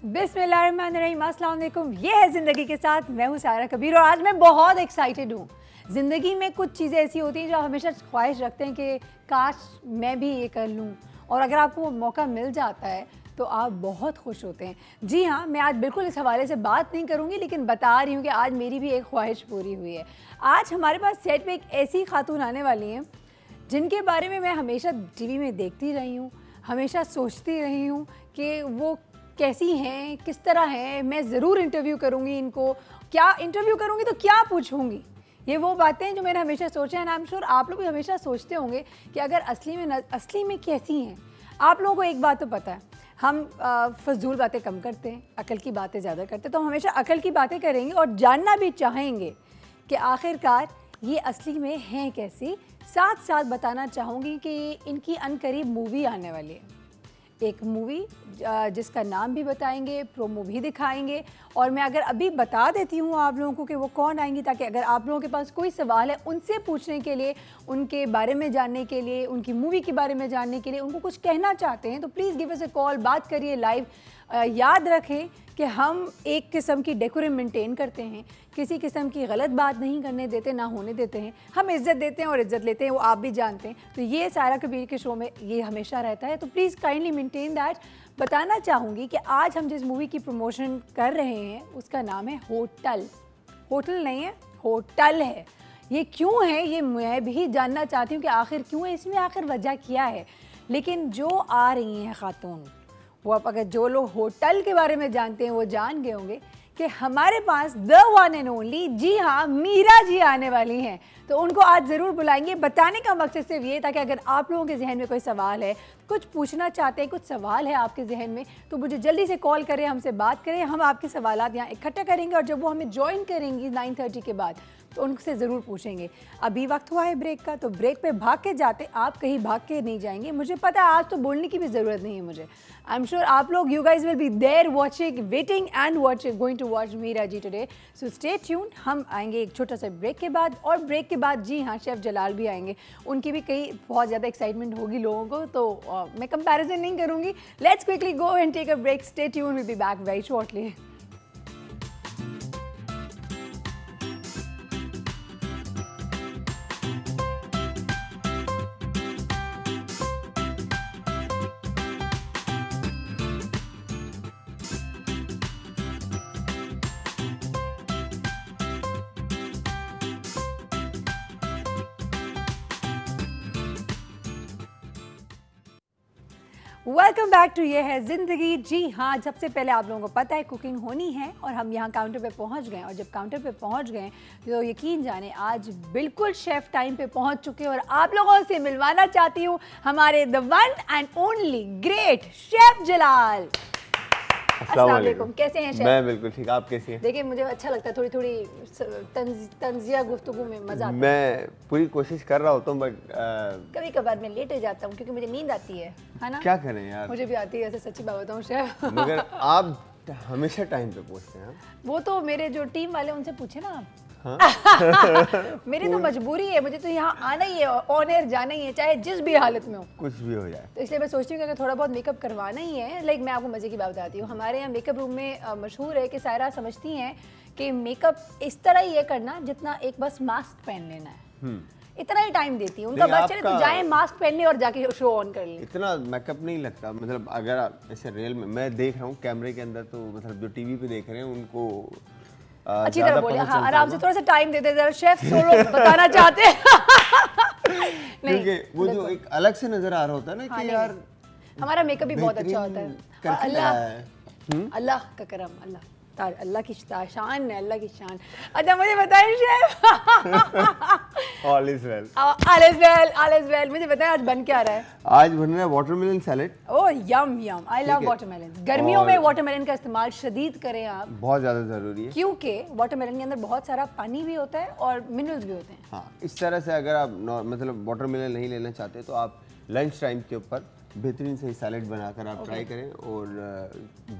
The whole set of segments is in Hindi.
बिस्मिल्लाहिर्रहमानिर्रहीम, अस्सलाम वालेकुम। ये है ज़िंदगी के साथ, मैं हूँ सायरा कबीर और आज मैं बहुत एक्साइटेड हूँ। ज़िंदगी में कुछ चीज़ें ऐसी होती हैं जो आप हमेशा ख्वाहिश रखते हैं कि काश मैं भी ये कर लूँ, और अगर आपको वो मौका मिल जाता है तो आप बहुत खुश होते हैं। जी हाँ, मैं आज बिल्कुल इस हवाले से बात नहीं करूँगी, लेकिन बता रही हूँ कि आज मेरी भी एक ख्वाहिश पूरी हुई है। आज हमारे पास सेट पे एक ऐसी खातून आने वाली हैं जिनके बारे में मैं हमेशा टीवी में देखती रही हूँ, हमेशा सोचती रही हूँ कि वो कैसी हैं, किस तरह हैं। मैं ज़रूर इंटरव्यू करूँगी इनको। क्या इंटरव्यू करूँगी तो क्या पूछूँगी, ये वो बातें हैं जो मैंने हमेशा सोचा है। आई एम श्योर आप लोग भी हमेशा सोचते होंगे कि अगर असली में कैसी हैं। आप लोगों को एक बात तो पता है, हम फजूल बातें कम करते हैं, अकल की बातें ज़्यादा करते हैं। तो हम हमेशा अकल की बातें करेंगे और जानना भी चाहेंगे कि आखिरकार ये असली में हैं कैसी। साथ साथ बताना चाहूँगी कि इनकी अनकरीब मूवी आने वाली है, एक मूवी जिसका नाम भी बताएंगे, प्रोमो भी दिखाएंगे। और मैं अगर अभी बता देती हूँ आप लोगों को कि वो कौन आएंगी, ताकि अगर आप लोगों के पास कोई सवाल है उनसे पूछने के लिए, उनके बारे में जानने के लिए, उनकी मूवी के बारे में जानने के लिए, उनको कुछ कहना चाहते हैं तो please give us a call, बात करिए लाइव। याद रखें कि हम एक किस्म की डेकोरम मेंटेन करते हैं, किसी किस्म की गलत बात नहीं करने देते, ना होने देते हैं। हम इज़्ज़त देते हैं और इज़्ज़त लेते हैं, वो आप भी जानते हैं। तो ये सायरा कबीर के शो में ये हमेशा रहता है, तो प्लीज़ काइंडली मेंटेन दैट। बताना चाहूँगी कि आज हम जिस मूवी की प्रमोशन कर रहे हैं उसका नाम है होटल। होटल नहीं है, होटल है। ये क्यों है ये मैं भी जानना चाहती हूँ कि आखिर क्यों है, इसमें आखिर वजह क्या है। लेकिन जो आ रही हैं खातून, वो अब अगर जो लोग होटल के बारे में जानते हैं वो जान गए होंगे कि हमारे पास द वन एंड ओनली, जी हाँ, मीरा जी आने वाली हैं। तो उनको आज ज़रूर बुलाएंगे। बताने का मकसद सिर्फ ये ताकि अगर आप लोगों के जहन में कोई सवाल है, कुछ पूछना चाहते हैं, कुछ सवाल है आपके जहन में, तो मुझे जल्दी से कॉल करें, हमसे बात करें। हम आपके सवालात यहाँ इकट्ठा करेंगे और जब वो हमें ज्वाइन करेंगी 9:30 के बाद तो उनसे ज़रूर पूछेंगे। अभी वक्त हुआ है ब्रेक का, तो ब्रेक पे भाग के जाते, आप कहीं भाग के नहीं जाएंगे। मुझे पता है आज तो बोलने की भी ज़रूरत नहीं है मुझे। आई एम श्योर आप लोग, you guys will be there watching, waiting and watching, going to watch Meera ji today. So stay tuned. हम आएंगे एक छोटा सा ब्रेक के बाद, और ब्रेक के बाद जी हाँ, शेफ़ जलाल भी आएंगे। उनकी भी कई बहुत ज़्यादा एक्साइटमेंट होगी लोगों को, तो मैं कंपैरिजन नहीं करूँगी। Let's quickly go and take a break. Stay tuned, will be back very shortly. Welcome back to Yeh Hai ज़िंदगी। जी हाँ, सबसे पहले आप लोगों को पता है कुकिंग होनी है, और हम यहाँ काउंटर पे पहुँच गए। और जब काउंटर पे पहुँच गए तो यकीन जाने आज बिल्कुल शेफ़ टाइम पे पहुँच चुके हैं। और आप लोगों से मिलवाना चाहती हूँ हमारे the one and only great chef Jalal. अस्सलाम वालेकुम, कैसे हैं शेफ़? मैं बिल्कुल ठीक, आप कैसी हैं? देखिए मुझे अच्छा लगता है, थोड़ी थोड़ी तंजिया गुफ्तगू में मज़ा आता है। मैं पूरी कोशिश कर रहा होता हूँ, बट कभी कभार मैं लेट हो जाता हूँ क्योंकि मुझे नींद आती है ना। क्या करें यार, मुझे मुझे भी आती है, ऐसे सच्ची बात बताऊँ शेफ़। मगर आप हमेशा टाइम पे पहुँचते हैं। वो तो मेरे जो टीम वाले उनसे पूछे ना आप। हाँ? मेरी तो मजबूरी है, मुझे तो यहाँ आना ही है, ऑन एयर जाना ही है, चाहे जिस भी हालत में हो, कुछ भी हो जाए। तो इसलिए मैं सोचती हूँ कि अगर थोड़ा बहुत मेकअप करवाना ही है। लाइक मैं आपको मज़े की बात बताती हूँ, हमारे यहाँ मेकअप रूम में मशहूर है कि सायरा समझती हैं कि मेकअप इस तरह ही है करना जितना एक बस मास्क पहन लेना है, इतना ही टाइम देती हूँ। उनका बस चले तो जाए मास्क पहनने और जाके शो ऑन कर लें। इतना मेकअप नहीं लगता, मतलब अगर आप ऐसे रियल में मैं देख रहा हूँ कैमरे के अंदर, तो मतलब जो टीवी पे देख रहे हैं उनको अच्छी तरह बोले। हाँ, आराम से थोड़ा सा टाइम देते, जरा शेफ सोलो बताना चाहते हैं। क्योंकि वो जो एक अलग से नजर आ रहा होता है ना कि यार हमारा मेकअप भी बहुत अच्छा होता है। अल्लाह का करम, अल्लाह की शान है, अल्लाह की शान। अच्छा मुझे बताइए chef. All is well, all is well, all is well. मुझे बताएं आज बन क्या रहा है? आज बन रहा है watermelon salad. Oh yum yum, I love watermelon. गर्मियों में वाटरमेलन का इस्तेमाल शदीद करें आप, बहुत ज़्यादा ज़रूरी है, क्योंकि वाटरमेलन के अंदर बहुत सारा पानी भी होता है और मिनरल्स भी होते हैं। हाँ, इस तरह से अगर आप मतलब वाटरमेलन नहीं लेना चाहते तो आप लंच टाइम के ऊपर बेहतरीन से सैलेड बनाकर आप ट्राई करें। और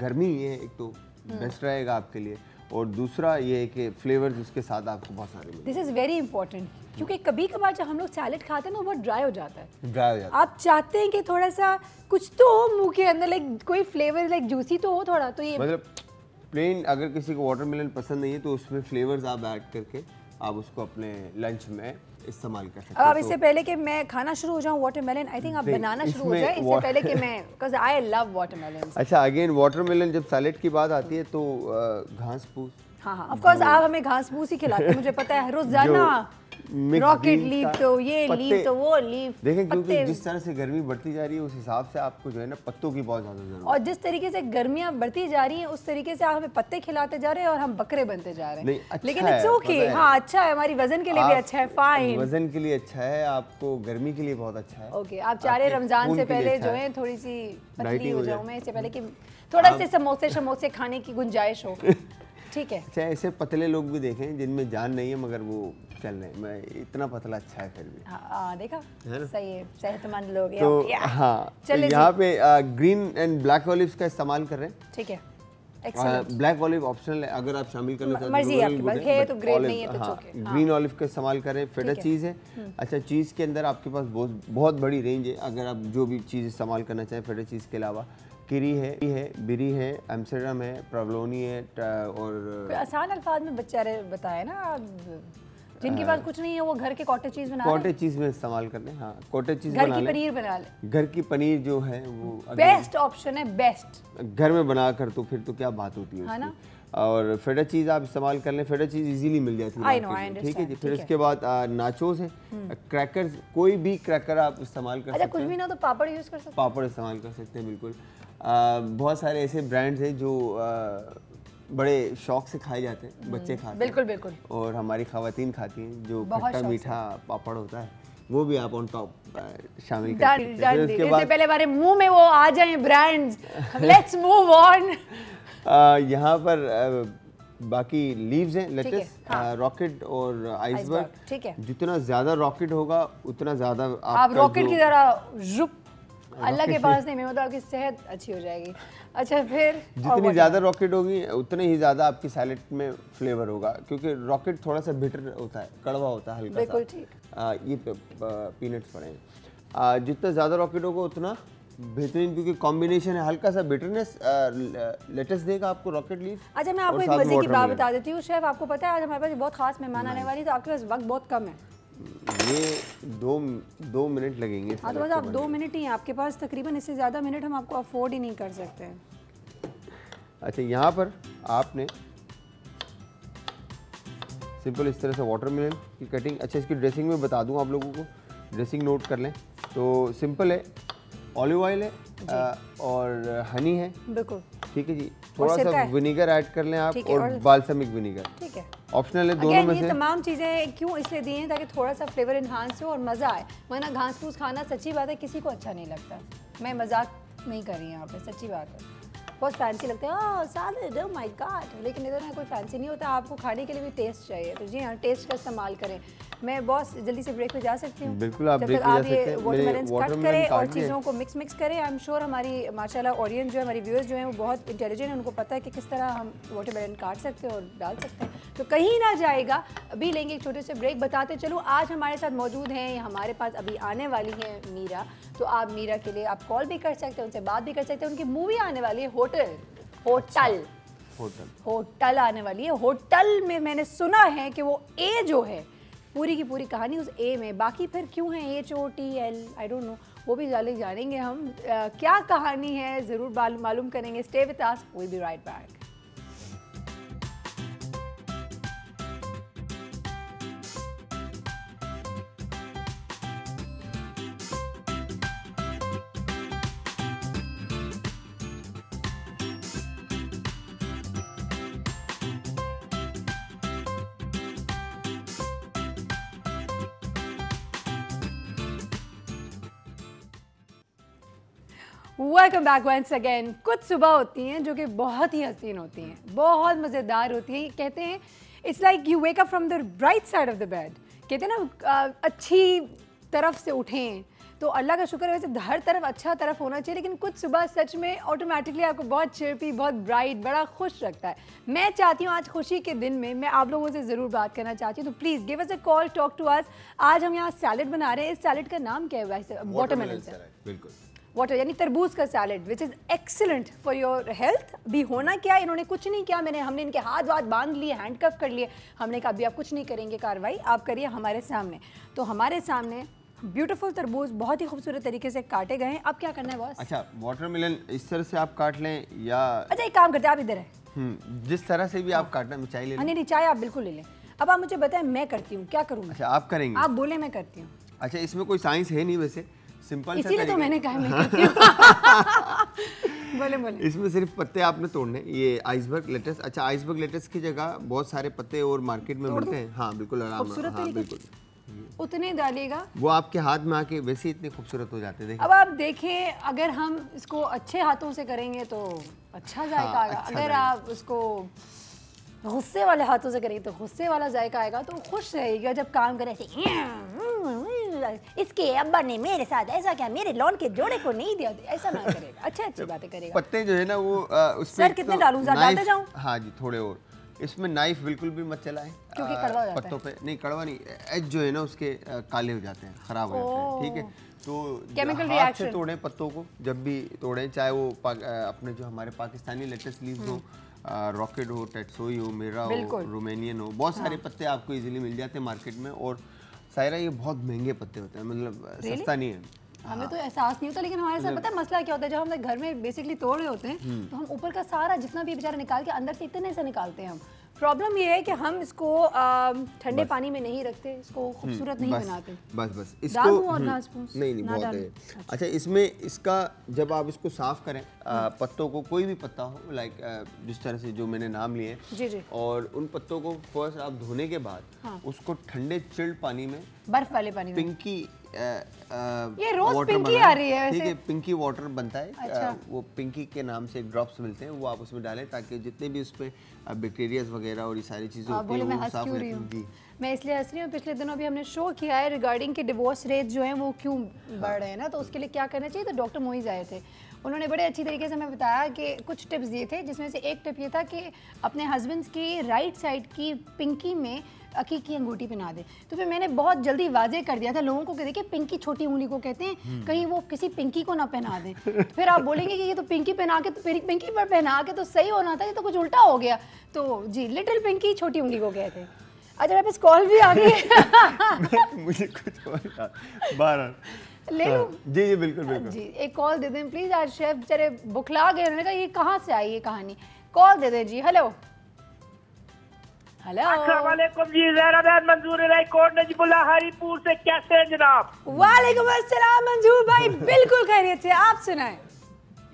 गर्मी है, एक तो बेस्ट रहेगा आपके लिए, और दूसरा ये है कि फ्लेवर्स उसके साथ आपको बहुत सारे मिलेंगे। दिस इज़ वेरी इंपॉर्टेंट, क्योंकि कभी कभार जब हम लोग सैलेड खाते हैं ना बहुत ड्राई हो जाता है। ड्राई हो जाता है। आप चाहते हैं कि थोड़ा सा कुछ तो हो मुंह के अंदर, लाइक कोई फ्लेवर, लाइक जूसी तो हो थोड़ा, तो ये मतलब प्लेन अगर किसी को वाटरमेलन पसंद नहीं है तो उसमें फ्लेवर्स आप ऐड करके आप उसको अपने लंच में इस्तेमाल कर सकते अब हैं। आप इससे पहले कि मैं खाना शुरू हो जाऊं वाटरमेलन, आई थिंक आप बनाना शुरू हो जाए इससे पहले कि मैं, बिकॉज़ आई लव वाटरमेलन। अच्छा, अगेन वाटरमेलन जब सैलेड की बात आती है तो घास फूस, हाँ हाँ, ऑफ कोर्स आप हमें घास फूस ही खिलाते हैं, मुझे पता है, रोजाना रॉकेट लीफ तो ये लीफ तो वो लीफ। देखें क्योंकि जिस तरह से गर्मी बढ़ती जा रही है उस हिसाब से आपको जो है ना पत्तों की बहुत ज़्यादा जरूरत है। और जिस तरीके से गर्मियां बढ़ती जा रही हैं उस तरीके से आप हमें पत्ते खिलाते जा रहे हैं और हम बकरे बनते जा रहे हैं। अच्छा लेकिन इट्स ओके, हाँ अच्छा है, हमारी वजन के लिए भी अच्छा है, फाइन, वजन के लिए अच्छा है, आपको गर्मी के लिए बहुत अच्छा है। ओके, आप चाह रहे रमजान से पहले जो है थोड़ी सी पतली हो जाऊं मैं, इससे पहले कि थोड़ा से समोसे खाने की गुंजाइश हो। ठीक है। अच्छा, ऐसे पतले लोग भी देखें जिनमें जान नहीं है मगर वो चल रहे हैं, मैं इतना पतला अच्छा है फिर भी। हाँ देखा, सही है, सेहतमंद लोग हैं। तो हाँ, तो यहाँ पे ग्रीन एंड ब्लैक ऑलिव्स का इस्तेमाल कर रहे हैं। ठीक है, ब्लैक ऑलिव ऑप्शनल है, अगर आप शामिल करना चाहते मर्जी है आपकी, बस है तो ग्रेट नहीं है तो ओके। ग्रीन ऑलिव का इस्तेमाल करें। फेटा चीज़ है। अच्छा, चीज़ के अंदर आपके पास बहुत बड़ी रेंज है, अगर आप जो भी चीज़ इस्तेमाल करना चाहें फेटा चीज़ के अलावा। किरी है, बिरी है, एम्स्टर्डम है, प्रोवलोनी है, और आसान अल्फाज में बताया ना, जिनके पास कुछ नहीं है वो घर के कॉटेज चीज़ बना ले। कॉटेज चीज़ में इस्तेमाल कर लें। हाँ, कॉटेज चीज़ घर की पनीर बना ले। घर की पनीर जो है वो बेस्ट ऑप्शन है, बेस्ट घर में बना कर, तो फिर तो क्या बात होती है ना। और फेटा चीज़ आप इस्तेमाल कर लें, फेटा चीज़ इजीली मिल जाती है। ठीक है जी। फिर उसके बाद नाचोस है, क्रैकर्स, कोई भी क्रैकर आप इस्तेमाल कर सकते हैं। कुछ भी ना तो पापड़ यूज़ कर सकते हैं। पापड़ इस्तेमाल कर सकते हैं, बिल्कुल। बहुत सारे ऐसे ब्रांड्स हैं जो बड़े शौक से खाए जाते हैं, बच्चे खाते हैं, बिल्कुल बिल्कुल, और हमारी खवातीन खाती हैं, जो खट्टा मीठा पापड़ होता है वो भी आप ऑन टॉप शामिल कर सकते हैं। इसके बाद पहले हमारे मुंह में वो आ जाएं ब्रांड्स, लेट्स मूव ऑन। यहाँ पर बाकी लीव्स हैं, लेट्स, रॉकेट और आइसबर्ग। ठीक है, जितना ज्यादा रॉकेट होगा उतना ज्यादा आप रॉकेट की तरह अल्लाह के पास नहीं, मैं मतलब आपकी सेहत अच्छी हो जाएगी। अच्छा, फिर जितनी ज़्यादा रॉकेट होगी उतने ही ज़्यादा आपकी सैलेड में फ्लेवर होगा, क्योंकि रॉकेट थोड़ा सा बिटर होता है, कड़वा होता है हल्का सा। बिल्कुल ठीक। ये पीनट्स पड़े, जितना ज़्यादा रॉकेट होगा उतना बेहतरीन, क्योंकि कॉम्बिनेशन है, हल्का सा बिटरनेस लेटेस्ट देगा आपको रॉकेट लीफ। अच्छा, मैं आपको एक मजे की बात बता देती हूँ शेफ, आपको पता है आज हमारे पास बहुत खास मेहमान आने वाली, तो आपके पास वक्त बहुत कम है। ये दो मिनट लगेंगे। हाँ, तो बस आप 2 मिनट ही हैं आपके पास, तकरीबन इससे ज़्यादा मिनट हम आपको अफोर्ड ही नहीं कर सकते हैं। अच्छा, यहाँ पर आपने सिंपल इस तरह से वाटरमेलन की कटिंग, अच्छा इसकी ड्रेसिंग में बता दूँ आप लोगों को, ड्रेसिंग नोट कर लें। तो सिंपल है, ऑलिव ऑयल है और हनी है, बिल्कुल ठीक है जी। थोड़ा सा विनेगर ऐड कर लें आप, और बाल्समिक विनेगर, ठीक है, ऑप्शनल है दोनों में से। ये तमाम चीज़ें क्यों इसलिए दी हैं ताकि थोड़ा सा फ्लेवर इन्हांस हो और मज़ा आए, वरना घास फूस खाना सच्ची बात है किसी को अच्छा नहीं लगता। मैं मजाक नहीं कर रही यहाँ पे, सच्ची बात है, बहुत फैंसी लगता है, ओह सैलेड, ओह माय गॉड, लेकिन इधर ना कोई फैंसी नहीं होता, आपको खाने के लिए भी टेस्ट चाहिए, तो जी हाँ, टेस्ट का इस्तेमाल करें। मैं बॉस जल्दी से ब्रेक पे जा सकती हूँ? बिल्कुल, आप ब्रेक पे जा सकते हैं। वाटरमेलन कट करें और चीज़ों को मिक्स करें। आई एम श्योर हमारी माशाल्लाह ऑडियंस जो है, हमारी व्यूअर्स जो हैं वो बहुत इंटेलिजेंट हैं, उनको पता है कि किस तरह हम वाटरमेलन काट सकते हैं और डाल सकते हैं, तो कहीं ना जाएगा। अभी लेंगे एक छोटे से ब्रेक। बताते चलो आज हमारे साथ मौजूद हैं, हमारे पास अभी आने वाली है मीरा, तो आप मीरा के लिए आप कॉल भी कर सकते हैं, उनसे बात भी कर सकते हैं। उनकी मूवी आने वाली है होटल आने वाली है। होटल में मैंने सुना है कि वो ए जो है पूरी की पूरी कहानी उस ए में, बाकी फिर क्यों है HOTL आई डोंट नो, वो भी जानेंगे हम क्या कहानी है, ज़रूर मालूम करेंगे। Stay with us, we will be right back. Welcome back once again. कुछ सुबह होती हैं जो कि बहुत ही हसीन होती हैं, बहुत मज़ेदार होती हैं। कहते हैं it's like you wake up from the right side of the bed. कहते हैं ना अच्छी तरफ से उठें तो अल्लाह का शुक्र है, वैसे हर तरफ अच्छा तरफ होना चाहिए, लेकिन कुछ सुबह सच में ऑटोमेटिकली आपको बहुत चिरपी, बहुत ब्राइट, बड़ा खुश रखता है। मैं चाहती हूँ आज खुशी के दिन में मैं आप लोगों से ज़रूर बात करना चाहती हूँ, तो please give us a call, talk to us. आज हम यहाँ सैलेड बना रहे हैं, इस सैलेड का नाम क्या है वैसे? Watermelon salad. बिल्कुल, वाटर यानी तरबूज का salad, which is excellent for your health. भी होना क्या, इन्होंने कुछ नहीं किया, हमने इनके हाथ वाथ बांध लिए, हैंडकफ कर लिए, हमने कहा अभी आप कुछ नहीं करेंगे कार्रवाई, आप करिए हमारे सामने। तो हमारे सामने ब्यूटीफुल तरबूज बहुत ही खूबसूरत तरीके से काटे गए हैं। अब क्या करना है बॉस? अच्छा, वाटरमेलन इस तरह से आप काट लें या अच्छा एक काम करते हैं, आप इधर है, जिस तरह से भी आप काटना, चाय ले लें। नहीं चाय आप बिल्कुल ले लें। अब आप मुझे बताएं मैं करती हूँ, क्या करूँ? अच्छा आप करेंगे, आप बोले मैं करती हूँ। अच्छा इसमें कोई साइंस है नहीं वैसे, सिंपल इसीलिए तो मैंने कहा मैं करती हूँ। बोले इसमें सिर्फ पत्ते आपने तोड़ने, ये आइसबर्ग लेटस। अच्छा आइसबर्ग लेटस की जगह बहुत सारे पत्ते और मार्केट में मिलते हैं। हाँ बिल्कुल, आराम से, हाँ बिल्कुल उतने डालिएगा, वो आपके हाथ में आके वैसे ही इतने खूबसूरत हो जाते हैं। अब आप देखें, अगर हम इसको अच्छे हाथों से करेंगे तो अच्छा जायका आएगा, अगर आप उसको गुस्से वाले हाथों से करेंगे तो गुस्से वाला जायका आएगा। तो खुश रहेगा जब काम करे ऐसे, इसके अब्बा ने मेरे साथ ऐसा क्या, मेरे लॉन के जोड़े को नहीं दिया, ऐसा ना करेगा, अच्छी बातें करेगा। पत्ते जो है ना वो उसमें सर कितने डालूं, डालते जाऊं? हाँ जी थोड़े और। इसमें नाइफ बिल्कुल भी मत चलाएं, क्योंकि कड़वा हो जाता पत्तों पे नहीं, कड़वा नहीं, एज जो है ना उसके काले हो जाते हैं, खराब हो जाते हैं, ठीक है। तो केमिकल हाथ से तोड़ें पत्तों को, जब भी तोड़ें, चाहे वो अपने जो हमारे पाकिस्तानी लेटेस्ट लीव्स हो, रॉकेट हो, टेटसोई हो, मेरा हो, रोमेनियन हो, बहुत सारे पत्ते आपको इजीली मिल जाते हैं मार्केट में। और सायरा ये बहुत महंगे पत्ते होते हैं, मतलब सस्ता नहीं है। हमें तो एहसास नहीं होता, लेकिन हमारे साथ पता है मसला क्या होता है, जब हम घर में बेसिकली तोड़ रहे होते हैं तो हम ऊपर का सारा जितना भी बेचारा निकाल के अंदर से इतने से निकालते हैं हम। प्रॉब्लम ये है कि हम इसको ठंडे पानी में नहीं रखते, इसको खूबसूरत नहीं बनाते। बस इसको और घास फूस नहीं बहुत है। अच्छा इसमें इसका जब आप इसको साफ करें, पत्तों को, कोई भी पत्ता हो, लाइक जिस तरह से जो मैंने नाम लिए जी, और उन पत्तों को फर्स्ट आप धोने के बाद उसको ठंडे चिल्ड पानी में, बर्फ वाले पानी में, पिंकी ये रोज पिंकी आ रही है, ठीक है, पिंकी वाटर बनता है। अच्छा। वो पिंकी के नाम से ड्रॉप्स मिलते हैं, वो आप उसमें डालें ताकि जितने भी उसमें बैक्टीरिया वगैरह और ये सारी चीजें होती हैं वो साफ हो जाएं। मैं इसलिए हंस रही हूँ, पिछले दिनों भी हमने शो किया है रिगार्डिंग के डिवोर्स रेट जो है वो क्यों बढ़ रहे हैं ना, तो उसके लिए क्या करना चाहिए। तो डॉक्टर मोइज आए थे, उन्होंने बड़े अच्छी तरीके से हमें बताया कि कुछ टिप्स दिए थे, जिसमें से एक टिप ये था कि अपने हस्बैंड्स की राइट साइड की पिंकी में अकीक की अंगूठी पहना दे। तो फिर मैंने बहुत जल्दी वाजे कर दिया था लोगों को कि देखिए पिंकी छोटी उंगली को कहते हैं, कहीं वो किसी पिंकी को ना पहना दें। फिर आप बोलेंगे कि ये तो पिंकी पहना के, तो पिंकी पर पहना के तो सही होना था, ये तो कुछ उल्टा हो गया। तो जी लिटिल पिंकी छोटी उंगली को कहते हैं। अच्छा आप इस कॉल भी आ गई। मुझे कुछ और बार ले लो। जी बिल्कुल जी एक कॉल दे दें प्लीज, आज शेफ बेचारे बुखला गए, उन्होंने कहा ये कहाँ से आई ये कहानी। कॉल दे दें जी। हेलो हेलो, अस्सलाम वालेकुम जी, ज़हरा बहन, मंजूर राय कोट नजीबुल्लाह हरीपुर से, कैसे हैं जनाब? वालेकुम अस्सलाम मंजूर भाई, बिल्कुल खैरियत से, आप सुनाएं।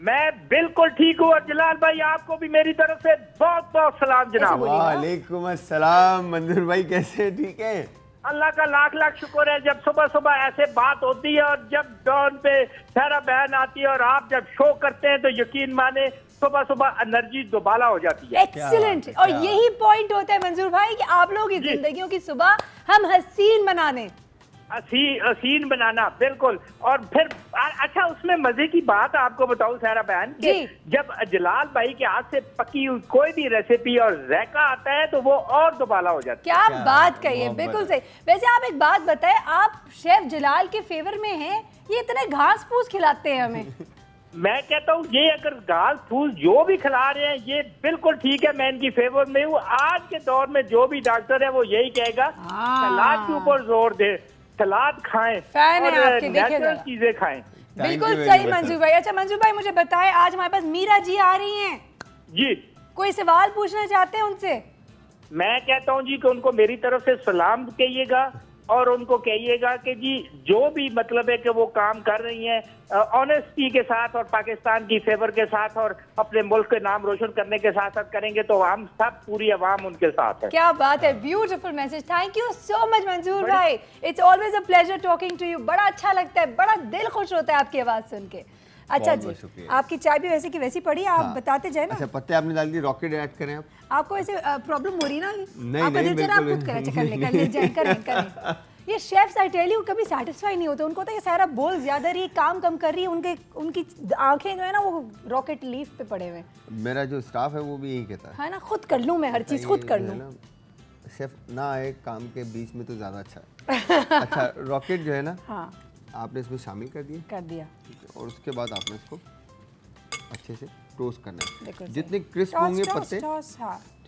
मैं बिल्कुल ठीक हूँ, और जलाल भाई आपको भी मेरी तरफ से बहुत बहुत सलाम जनाब। वालेकुम अस्सलाम मंजूर भाई, कैसे, ठीक है? अल्लाह का लाख लाख शुक्र है, जब सुबह सुबह ऐसे बात होती है और जब डॉन पे ज़हरा बहन आती है और आप जब शो करते हैं तो यकीन माने सुबह सुबह एनर्जी दोबारा हो जाती है। एक्सीलेंट, और यही पॉइंट होता है मंजूर भाई कि आप लोगों की जिंदगियों की सुबह हम हसीन बना दें, हसीन बनाना, बिल्कुल। और फिर अच्छा उसमें मजे की बात आपको बताऊं ज़हरा बहन, कि जब जलाल भाई के हाथ से पकी हुई कोई भी रेसिपी और जायका आता है तो वो और दोबारा हो जाता है। क्या बात कही है, बिल्कुल सही। वैसे आप एक बात बताएं, आप शेफ जलाल के फेवर में हैं, ये इतने घास फूस खिलाते हैं हमें। मैं कहता हूँ ये अगर घास फूस जो भी खिला रहे हैं ये बिल्कुल ठीक है, मैं इनकी फेवर में हूँ। आज के दौर में जो भी डॉक्टर है वो यही कहेगा सलाद के ऊपर जोर दे, सलाद खाएं और नेचुरल चीजें खाएं। बिल्कुल सही मंजूर भाई। अच्छा मंजूर भाई मुझे बताएं, आज हमारे पास मीरा जी आ रही हैं जी, कोई सवाल पूछना चाहते हैं उनसे? मैं कहता हूँ जी कि उनको मेरी तरफ से सलाम कहिएगा और उनको कहिएगा कि जी जो भी मतलब है कि वो काम कर रही हैं ऑनेस्टी के साथ और पाकिस्तान की फेवर के साथ और अपने मुल्क के नाम रोशन करने के साथ साथ करेंगे तो हम सब पूरी आवाम उनके साथ है। क्या बात है, beautiful message, thank you so much Manzoor भाई, it's always a pleasure talking to you. बड़ा अच्छा लगता है, बड़ा दिल खुश होता है आपकी आवाज सुन के। अच्छा जी आपकी चाय भी वैसे की वैसी पड़ी, आप बताते जाए ना। अच्छा पत्ते आपने डाल दिए, रॉकेट ऐड करें आप। आपको ऐसे प्रॉब्लम हो रही ना? नहीं नहीं बिल्कुल आप खुद करें, कर ले जाए, करें ये शेफ्स आई टेल यू कभी सेटिस्फाई नहीं होते, उनको होता है कि सारा बोल ज्यादा रही, काम कम कर रही है, उनकी आंखें जो है ना वो रॉकेट लीफ पे पड़े हुए। मेरा जो स्टाफ है वो भी यही कहता है ना, खुद कर लूँ मैं, हर चीज़ खुद कर लूँ। शेफ ना आए काम के बीच में तो ज़्यादा अच्छा है। अच्छा, रॉकेट जो है ना, हाँ, आपने इसमें शामिल कर दिया, और उसके बाद आपने इसको अच्छे से टोस्ट करना है। जितने क्रिस्प होंगे पत्ते,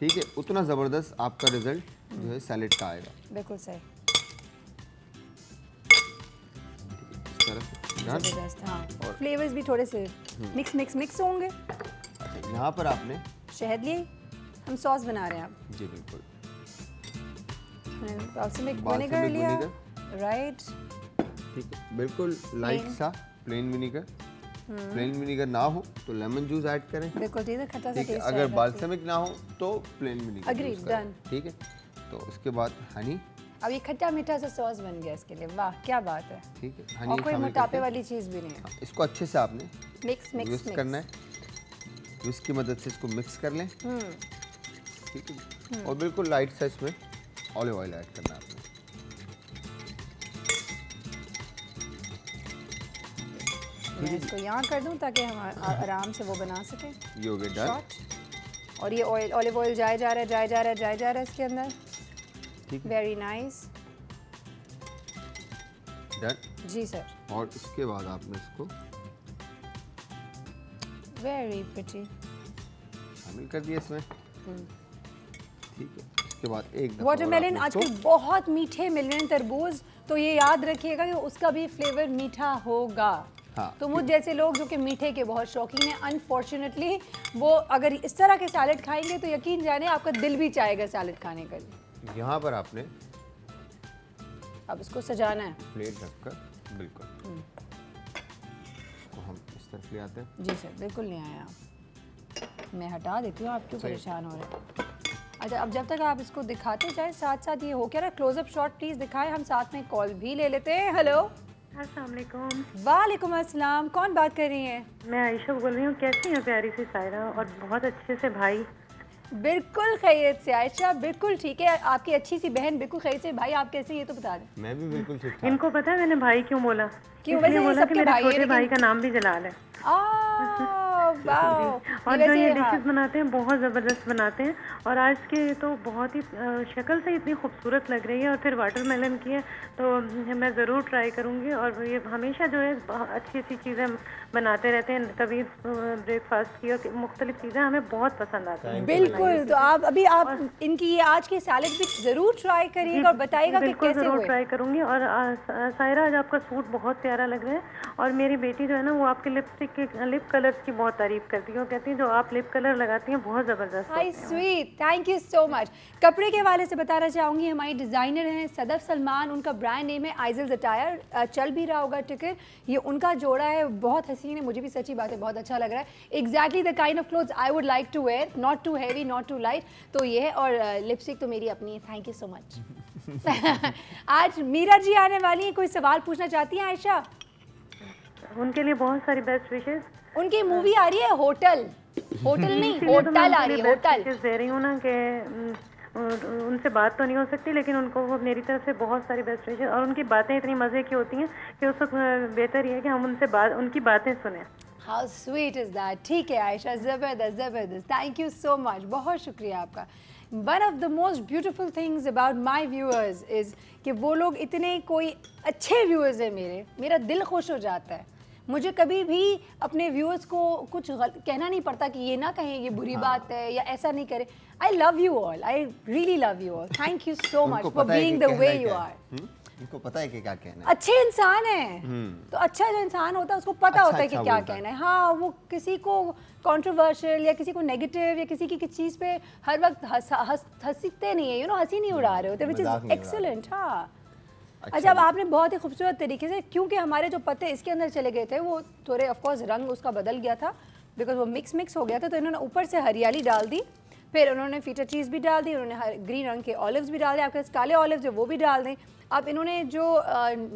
ठीक है, उतना ज़बरदस्त आपका रिजल्ट जो है सैलेड का आएगा। बिल्कुल सही, जबरदस्त। हाँ, और फ्लेवर्स भी थोड़े से मिक्स होंगे। अच्छा, यहाँ पर आपने शहद लिए, हम सॉस बना रहे हैं आप। जी बिल्कुल। बाल्समिक विनेगर लिया, राइट, ठीक है, बिल्कुल लाइट सा प्लेन विनेगर। प्लेन विनेगर ना हो तो लेमन जूस ऐड करें, बिल्कुल ठीक है, खट्टा सा टेस्ट। अगर बाल्समिक ना हो तो प्लेन विनेगर यूज करें, ठीक है। तो उसके बाद हनी, अब ये खट्टा मीठा सा सॉस बन गया इसके लिए, वाह क्या बात है, ठीक है। हनी और कोई मोटापे वाली चीज़ भी नहीं है। इसको अच्छे से आपने मिक्स करना है, विस्क की मदद से इसको मिक्स कर लें, ठीक है, और बिल्कुल लाइट सा इसमें ऑलिव ऑयल ऐड करना है आपने। मैं इसको यहाँ कर दूँ ताकि हम आराम से वो बना सकें। ये हो गया डन, और ये ऑयल, ऑलिव ऑयल जाए जा रहा है इसके अंदर, ठीक है, वेरी नाइस, डन जी सर। और इसके बाद आपने इसको वेरी प्रिटी शामिल कर दिया इसमें, ठीक है। इसके बाद एक वाटरमेलन आजकल बहुत मीठे मिल रहे हैं, तरबूज, तो ये याद रखिएगा कि उसका भी फ्लेवर मीठा होगा। हाँ। तो मुझ जैसे लोग जो कि मीठे के बहुत शौकीन हैं, अनफॉर्चुनेटली वो अगर इस तरह के सैलेड खाएंगे तो यकीन जाने आपका दिल भी चाहेगा सैलेड खाने का। यहाँ पर आपने अब इसको सजाना है, प्लेट रखकर, बिल्कुल इसको हम इस तरफ ले आते हैं। जी सर, बिल्कुल नहीं आया, मैं हटा देती हूँ, आप क्यों परेशान हो रहे हैं। अच्छा, अब जब तक आप इसको दिखाते जाए, साथ साथ ये हो क्या रहा, क्लोजअप शॉट प्लीज दिखाएं, हम साथ में कॉल भी ले लेते हैं। हेलो, अस्सलाम वालेकुम। वालेकुम अस्सलाम, कौन बात कर रही हैं? मैं आयशा बोल रही हूँ। कैसी हैं प्यारी सी सायरा, और बहुत अच्छे से भाई? बिल्कुल खैरियत से आयशा, बिल्कुल ठीक है। आपकी अच्छी सी बहन बिल्कुल खैरियत से। भाई आप कैसे, ये तो बता दें। मैं भी बिल्कुल ठीक ठाक। इनको पता है मैंने भाई क्यों बोला? क्यों? वैसे बोला कि मेरे छोटे भाई का नाम भी जलाल है। और जो ये डिशेस बनाते हैं बहुत ज़बरदस्त बनाते हैं, और आज के तो बहुत ही शक्ल से इतनी खूबसूरत लग रही है, और फिर वाटरमेलन की है तो मैं ज़रूर ट्राई करूँगी। और ये हमेशा जो है अच्छी अच्छी चीज़ें बनाते रहते हैं, कभी ब्रेकफास्ट की और मुख्तलिफ चीज़ें हमें बहुत पसंद आती हैं। बिल्कुल, तो आप अभी आप इनकी ये आज की सैलेड भी ज़रूर ट्राई करिएगा और बताइएगा कि कैसे ज़रूर ट्राई करूँगी। और सायरा, आज आपका सूट बहुत प्यारा लग रहा है, और मेरी बेटी जो है ना वो आपके लिपस्टिक के लिप कलर्स की बहुत तारीफ करती है, कहती है जो आप लिप कलर लगाती हैं बहुत ज़बरदस्त। Hi sweet, thank you so much. कपड़े के हवाले से बताना चाहूँगी, हमारी डिज़ाइनर हैं सदफ सलमान, उनका ब्रांड नेम है आइजल्स अटायर, चल भी रहा होगा टिकट। ये उनका जोड़ा है, बहुत हसीन है, मुझे भी सच्ची बात है बहुत अच्छा लग रहा है। Exactly the kind of clothes I would like to wear, not too heavy not too light. तो ये है, और लिपस्टिक तो मेरी अपनी है। Thank you so much. आज मीरा जी आने वाली हैं, कोई सवाल पूछना चाहती हैं आयशा? उनके लिए बहुत सारी बेस्ट विशेस। उनकी मूवी आ रही है होटल, होटल नहीं होटल आ रही है, होटल दे रही हूँ ना कि उनसे बात तो नहीं हो सकती, लेकिन उनको मेरी तरफ से बहुत सारी बेस्ट विशेस। और उनकी बातें इतनी मज़े की होती हैं कि उस वक्त बेहतर ये है कि हम उनकी बातें सुने। How sweet is that. ठीक है आयशा, ज़बरदस्त ज़बरदस्त, थैंक यू सो मच, बहुत शुक्रिया आपका। One of the most beautiful things about my viewers is कि वो लोग इतने कोई अच्छे व्यूअर्स हैं मेरा दिल खुश हो जाता है। मुझे कभी भी अपने व्यूअर्स को कुछ कहना नहीं पड़ता कि ये ना कहें, ये बुरी बात है या ऐसा नहीं करें। I love you all, I really love you all, thank you so much for being the way you are. उनको पता है कि क्या कहना है, अच्छे इंसान है। तो अच्छा जो इंसान होता है उसको पता होता है कि क्या कहना है। हाँ, वो किसी को कंट्रोवर्शियल या किसी को नेगेटिव या किसी की चीज़ पे हर वक्त हंसते नहीं है, हंसी नहीं उड़ा रहे होते, विच इज़ एक्सीलेंट। हाँ, अच्छा, अब आपने बहुत ही खूबसूरत तरीके से, क्योंकि हमारे जो पत्ते इसके अंदर चले गए थे वो थोड़े ऑफकोर्स रंग उसका बदल गया था, बिकॉज वो मिक्स हो गया था, तो इन्होंने ऊपर से हरियाली डाल दी, फिर उन्होंने फीटर चीज़ भी डाल दी, उन्होंने ग्रीन रंग के ऑलिव्स भी डाल दिए, आपके काले ऑलिव्स है वो भी डाल दें। अब इन्होंने जो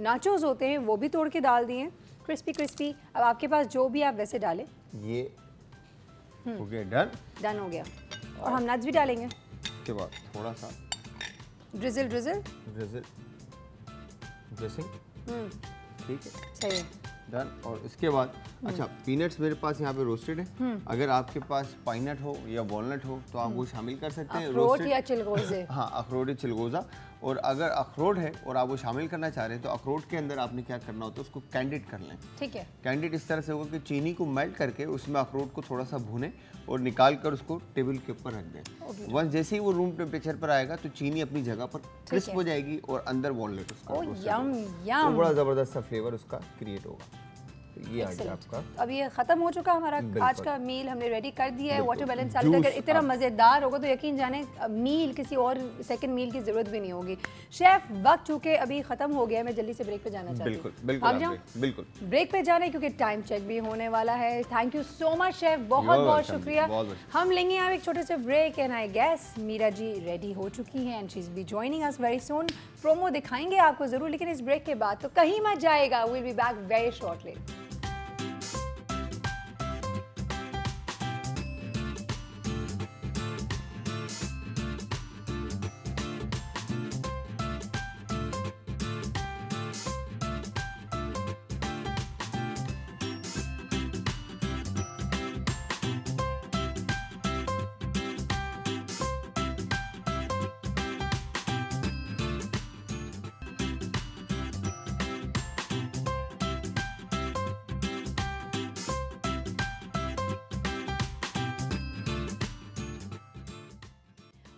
नाचोस होते हैं वो भी तोड़ के डाल दिए, क्रिस्पी क्रिस्पी। अब आपके पास जो भी आप वैसे डालें। ये हो गया, डन हो गया। और हम नट्स भी डालेंगे। उसके बाद थोड़ा सा ड्रिजल ड्रेसिंग, ठीक है, सही है, डन। और इसके बाद अच्छा पीनट्स मेरे पास यहाँ पे रोस्टेड है। अगर आपके पास पाइनट हो या वॉलनट हो तो आप वो शामिल कर सकते हैं। अखरोट या चिलगोज़े। हाँ, अखरोट या चिलगोज़ा। और अगर अखरोट है और आप वो शामिल करना चाह रहे हैं तो अखरोट के अंदर आपने क्या करना होता है, उसको कैंडिड कर लें। ठीक है, कैंडिड इस तरह से होगा कि चीनी को मेल्ट करके उसमें अखरोट को थोड़ा सा भूनें और निकाल कर उसको टेबल के ऊपर रख दें। वंस जैसे ही वो रूम टेम्परेचर पर आएगा तो चीनी अपनी जगह पर क्रिस्प हो जाएगी और अंदर वॉलनट उसका तो बड़ा ज़बरदस्त सा फ्लेवर उसका क्रिएट होगा। ये आ गया आपका। अब ये खत्म हो चुका हमारा आज का मील, हमने रेडी कर दिया है। वाटरमेलन सैलेड अगर इतना मज़ेदार होगा तो यकीन जाने मील किसी और सेकंड मील की ज़रूरत भी नहीं होगी। शेफ, वक्त चूँकि अभी ख़त्म हो गया, मैं जल्दी से ब्रेक पे जाना चाहती हूँ। बिल्कुल ब्रेक पे जाना है क्योंकि टाइम चेक भी होने वाला है। Thank you so much chef, बहुत बहुत शुक्रिया। हम लेंगे यहाँ एक छोटे से break and I guess Meera ji ready हो चुकी हैं and she is be joining us very soon. Promo दिखाएंगे आपको ज़रूर, लेकिन इस ब्रेक के बाद तो कहीं मत जाएगा। Will be back very shortly.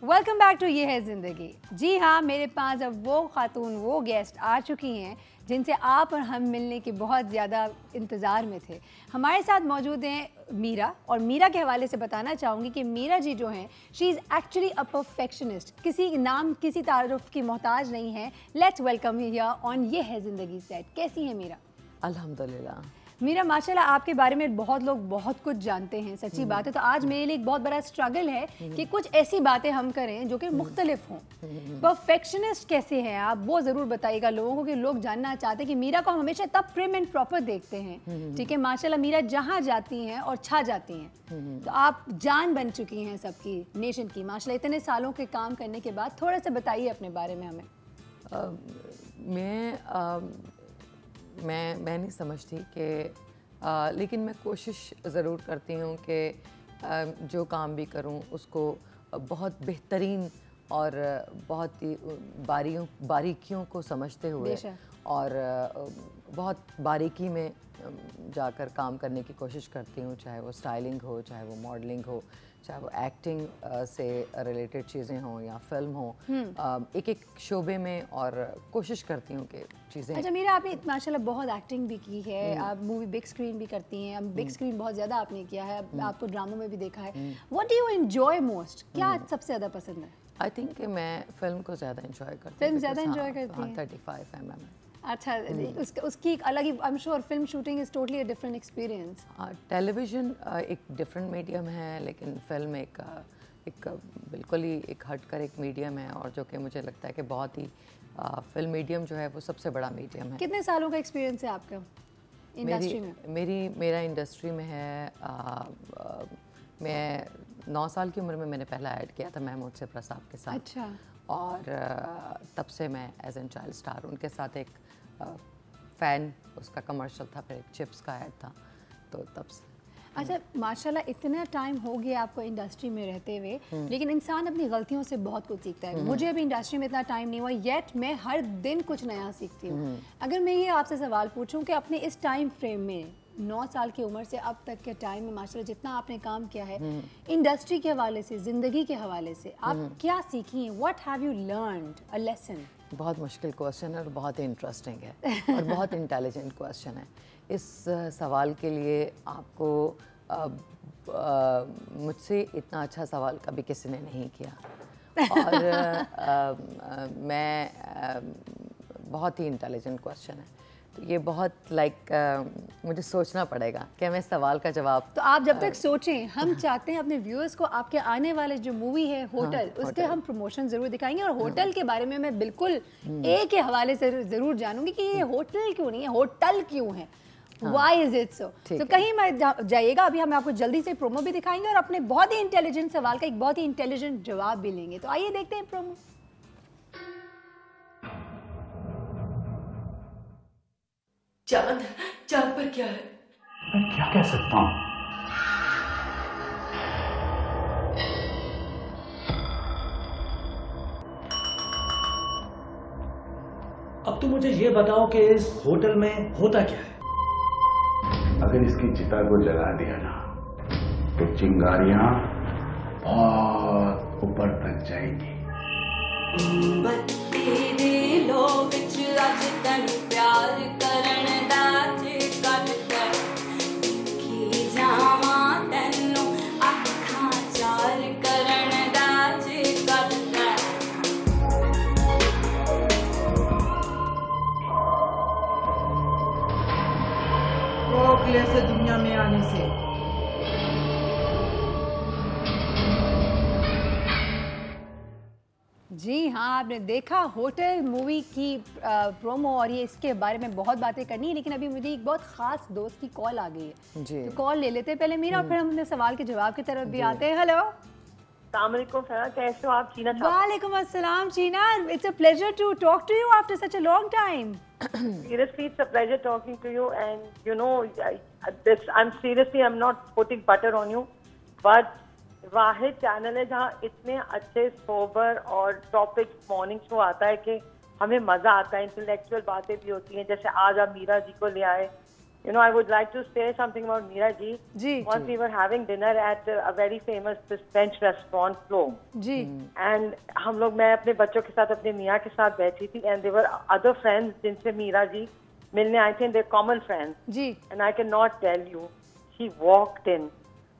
Welcome back to Yeh Hai ज़िंदगी। जी हाँ, मेरे पास अब वो खातून, वो गेस्ट आ चुकी हैं जिनसे आप और हम मिलने के बहुत ज़्यादा इंतज़ार में थे। हमारे साथ मौजूद हैं मीरा, और मीरा के हवाले से बताना चाहूँगी कि मीरा जी जो हैं, she is actually a perfectionist. किसी नाम, किसी तारुफ की मोहताज नहीं है। लेट्स वेलकम हियर ऑन ये है ज़िंदगी सेट। कैसी है मीरा? अल्हम्दुलिल्लाह। मीरा, माशाल्लाह आपके बारे में बहुत लोग बहुत कुछ जानते हैं, सच्ची बात है। तो आज मेरे लिए एक बहुत बड़ा स्ट्रगल है कि कुछ ऐसी बातें हम करें जो कि मुख्तलिफ हों। परफेक्शनिस्ट कैसे हैं आप, वो ज़रूर बताइएगा लोगों को, कि लोग जानना चाहते हैं कि मीरा को हम हमेशा तब प्रिम एंड प्रॉपर देखते हैं। ठीक है, माशाल्लाह मीरा जहाँ जाती हैं और छा जाती हैं। तो आप जान बन चुकी हैं सबकी, नेशन की, माशाल्लाह इतने सालों के काम करने के बाद। थोड़ा सा बताइए अपने बारे में हमें। मैं नहीं समझती कि लेकिन मैं कोशिश ज़रूर करती हूँ कि जो काम भी करूँ उसको बहुत बेहतरीन और बहुत ही बारीकियों को समझते हुए और बहुत बारीकी में जाकर काम करने की कोशिश करती हूँ, चाहे वो स्टाइलिंग हो, चाहे वो मॉडलिंग हो, चाहे वो एक्टिंग से रिलेटेड चीज़ें हों या फिल्म हो, एक एक शोबे में, और कोशिश करती हूँ कि चीज़ें। अच्छा मीरा, आपने माशाल्लाह बहुत एक्टिंग भी की है, आप मूवी बिग स्क्रीन भी करती हैं। अब बिग स्क्रीन बहुत ज़्यादा आपने किया है, आपको ड्रामों में भी देखा है। What do you enjoy most? क्या सबसे ज़्यादा पसंद है? आई थिंक कि मैं फ़िल्म को ज़्यादा इंजॉय करती हूँ। फिल्म ज़्यादा इंजॉय करती हैं? 35 mm। अच्छा, उसकी एक अलग ही, I am sure film shooting is totally a different experience. Television एक डिफरेंट मीडियम है, लेकिन फिल्म एक बिल्कुल ही एक हटकर एक मीडियम है, और जो कि मुझे लगता है कि बहुत ही फिल्म मीडियम जो है वो सबसे बड़ा मीडियम है। कितने सालों का एक्सपीरियंस है आपका इंडस्ट्री में? मेरा इंडस्ट्री में है, मैं 9 साल की उम्र में मैंने पहला ऐड किया था महमूद सिपरा साहब के साथ। अच्छा। और तब से मैं एज एन चाइल्ड स्टार उनके साथ एक फ़ैन, उसका कमर्शियल था, फिर एक चिप्स का ऐड था, तो तब से। अच्छा, माशाल्लाह इतना टाइम हो गया आपको इंडस्ट्री में रहते हुए, लेकिन इंसान अपनी गलतियों से बहुत कुछ सीखता है। मुझे अभी इंडस्ट्री में इतना टाइम नहीं हुआ, येट मैं हर दिन कुछ नया सीखती हूँ। अगर मैं ये आपसे सवाल पूछूं कि अपने इस टाइम फ्रेम में 9 साल की उम्र से अब तक के टाइम में माशाल्लाह जितना आपने काम किया है, इंडस्ट्री के हवाले से, ज़िंदगी के हवाले से, आप क्या सीखी हैं? What have you learned a lesson? बहुत मुश्किल क्वेश्चन है और बहुत ही इंटरेस्टिंग है और बहुत इंटेलिजेंट क्वेश्चन है। इस सवाल के लिए आपको मुझसे इतना अच्छा सवाल कभी किसी ने नहीं किया, और बहुत ही इंटेलिजेंट क्वेश्चन है। तो ये बहुत मुझे सोचना पड़ेगा कि मैं सवाल का जवाब। तो आप जब तक सोचें, हम चाहते हैं अपने व्यूअर्स को आपके आने वाले जो मूवी है होटल, उसके हम प्रमोशन ज़रूर दिखाएंगे, और होटल के बारे में मैं बिल्कुल ए के हवाले से ज़रूर जानूंगी कि ये होटल क्यों नहीं है, होटल क्यों है, वाई इज इट सो। तो कहीं मत जाइएगा, अभी हम आपको जल्दी से प्रोमो भी दिखाएंगे और अपने बहुत ही इंटेलिजेंट सवाल का एक बहुत ही इंटेलिजेंट जवाब भी लेंगे। तो आइए देखते हैं प्रोमो। चांद, चांद पर क्या है? मैं क्या कह सकता हूँ? अब तो मुझे ये बताओ कि इस होटल में होता क्या है? अगर इसकी चिता को जला दिया ना तो चिंगारियां बहुत ऊपर तक जाएंगी। बत्ती दे लो विच अज तन प्यार करन दा जे कट कर की जावा तैनू अखां चार करन दा जे कट कर। रोक ले से दुनिया में आने से। जी हाँ, आपने देखा होटल मूवी की प्रोमो और ये इसके बारे में बहुत बातें करनी है, लेकिन अभी मुझे एक बहुत ख़ास दोस्त की कॉल आ गई है जी। तो कॉल ले लेते हैं पहले मीरा और फिर हम अपने सवाल के जवाब की तरफ भी आते हैं। हेलो, अस्सलामुअलैकुम फरा, कैसे हो आप? चीना वालेकुम अस्सलाम Cheena, it's a pleasure to talk to you after such a long time. Seriously, it's a pleasure talking to you, and you know, I'm not putting butter on you, but Wahid channel है जहाँ इतने अच्छे सोबर और टॉपिक मॉर्निंग शो आता है कि हमें मजा आता है, इंटेलेक्चुअल बातें भी होती हैं। जैसे आज आप मीरा जी को ले आए। You know, I would like to say something about Meera ji. Once we were having dinner at a very famous French restaurant, Flo. Ji. And हम लोग, मैं अपने बच्चों के साथ अपने मियाँ के साथ बैठी थी, and there were other friends जिनसे मीरा जी मिलने आए थे, they're common friends. Ji. And I cannot tell you, she walked in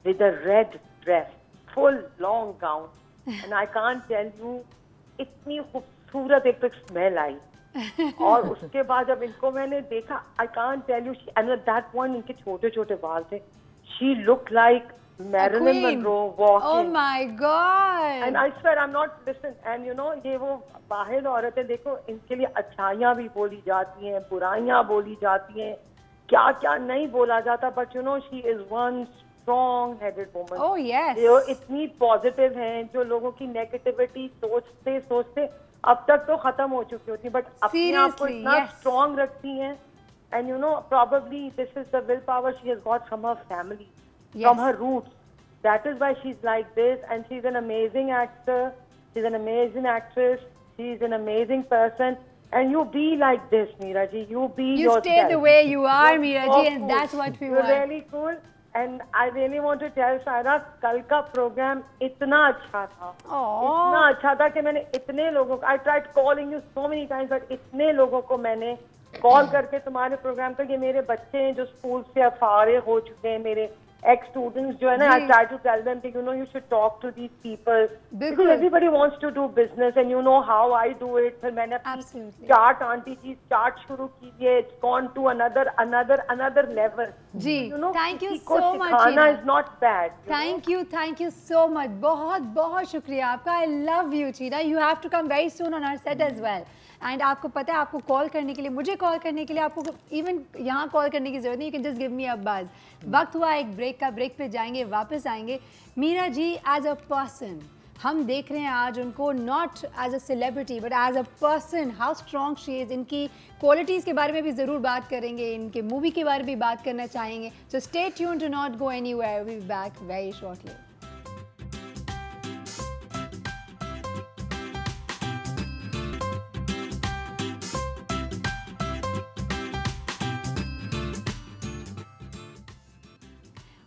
with a red dress, full long gown, and I can't tell you, इतनी खूबसूरत एक स्मेल आई। और उसके बाद जब इनको मैंने देखा, I can't tell you, and at that point इनके छोटे छोटे बाल थे, she look like Marilyn Monroe walking. Oh my god. And I swear I am not listen, and you know, ये वो बाहर औरतें, देखो इनके लिए अच्छाइयाँ भी बोली जाती हैं, बुराइयाँ बोली जाती हैं, क्या क्या नहीं बोला जाता, but you know she is one strong headed woman. Oh yes. जो इतनी पॉजिटिव हैं, जो लोगों की नेगेटिविटी सोचते सोचते अब तक तो खत्म हो चुकी होती, बट अपने आप को इतना स्ट्रॉन्ग रखती हैं। And you no, probably this is the willpower she has got from her family, from her roots. That is why she's like this, and she's an amazing actor, she's an amazing actress, she's an amazing person. And you be like this, Meera ji. You be yourself. You stay the way you are, Meera ji, and that's what we want. You're really cool. And I really want to tell Saira, कल का प्रोग्राम इतना अच्छा था, इतना अच्छा था कि मैंने इतने लोगों को, I tried calling you so many times, but इतने लोगों को मैंने कॉल करके तुम्हारे प्रोग्राम का, ये मेरे बच्चे हैं जो स्कूल से अब फारिग हो चुके हैं, मेरे ex students जो है ना, I try to tell them that you know you should talk to these people because everybody wants to do business, and you know how I do it. फिर मैंने अपनी चाट आंटी की चाट शुरू की है, it's gone to another level. Ji, you know, thank you so much. खाना is not bad. Thank you so much. बहुत बहुत शुक्रिया आपका. I love you, China. You have to come very soon on our set as well. And आपको पता है, आपको कॉल करने के लिए, मुझे कॉल करने के लिए आपको इवन यहाँ कॉल करने की जरूरत नहीं, you can just give me a buzz. वक्त हुआ एक ब्रेक का, ब्रेक पे जाएंगे, वापस आएंगे। Meera ji as a person, हम देख रहे हैं आज उनको not as a celebrity but as a person, how strong she is. इनकी क्वालिटीज़ के बारे में भी ज़रूर बात करेंगे, इनके मूवी के बारे में भी बात करना चाहेंगे। So stay tuned, do not go anywhere, we will be back very shortly.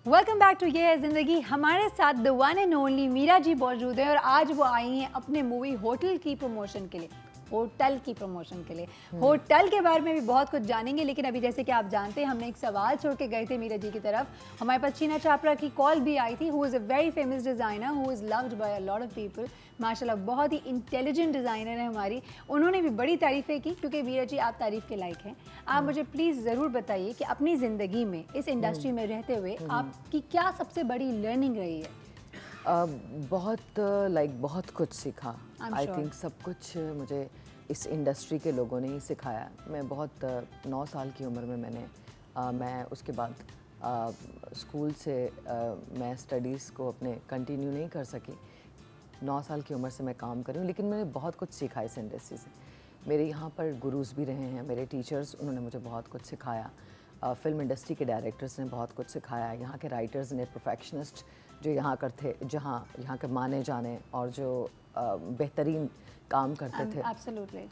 Welcome back to Yeh Hai Zindagi. हमारे साथ the one and only Meera ji मौजूद है और आज वो आई हैं अपने मूवी होटल की प्रमोशन के लिए, होटल की प्रमोशन के लिए। होटल के बारे में भी बहुत कुछ जानेंगे, लेकिन अभी जैसे कि आप जानते हैं, हमने एक सवाल छोड़ के गए थे मीरा जी की तरफ। हमारे पास चीना चापरा की कॉल भी आई थी, who is a very famous designer, who is loved by a lot of people. माशाल्लाह बहुत ही इंटेलिजेंट डिज़ाइनर है हमारी। उन्होंने भी बड़ी तारीफ़ें की, क्योंकि मीरा जी आप तारीफ़ के लायक हैं। आप मुझे प्लीज़ ज़रूर बताइए कि अपनी ज़िंदगी में, इस इंडस्ट्री में रहते हुए, आपकी क्या सबसे बड़ी लर्निंग रही है? बहुत कुछ सीखा। आई थिंक सब कुछ मुझे इस इंडस्ट्री के लोगों ने ही सिखाया। मैं बहुत 9 साल की उम्र में मैं उसके बाद स्कूल से मैं स्टडीज़ को अपने कंटिन्यू नहीं कर सकी। 9 साल की उम्र से मैं काम कर रही हूँ, लेकिन मैंने बहुत कुछ सीखा इस इंडस्ट्री से। मेरे यहाँ पर गुरुज भी रहे हैं, मेरे टीचर्स, उन्होंने मुझे बहुत कुछ सिखाया। फिल्म इंडस्ट्री के डायरेक्टर्स ने बहुत कुछ सिखाया, यहाँ के राइटर्स ने, प्रोफेशनलिस्ट जो यहाँ यहाँ के माने जाने और जो बेहतरीन काम करते थे,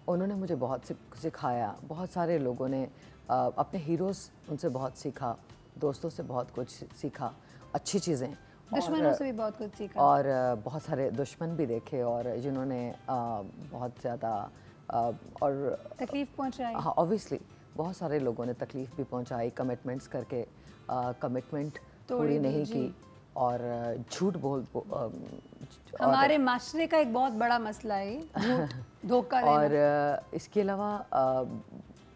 उन्होंने मुझे बहुत सिखाया। बहुत सारे लोगों ने अपने हीरोज़, उनसे बहुत सीखा, दोस्तों से बहुत कुछ सीखा, अच्छी चीज़ें, दुश्मनों से भी बहुत कुछ सीखा, और बहुत सारे दुश्मन भी देखे और जिन्होंने बहुत ज़्यादा और तकलीफ़ पहुँचाई। हाँ, ऑब्वियसली बहुत सारे लोगों ने तकलीफ़ भी पहुँचाई, कमिटमेंट्स करके कमिटमेंट पूरी नहीं की और झूठ हमारे माशरे का एक बहुत बड़ा मसला है धोखा देना। और इसके अलावा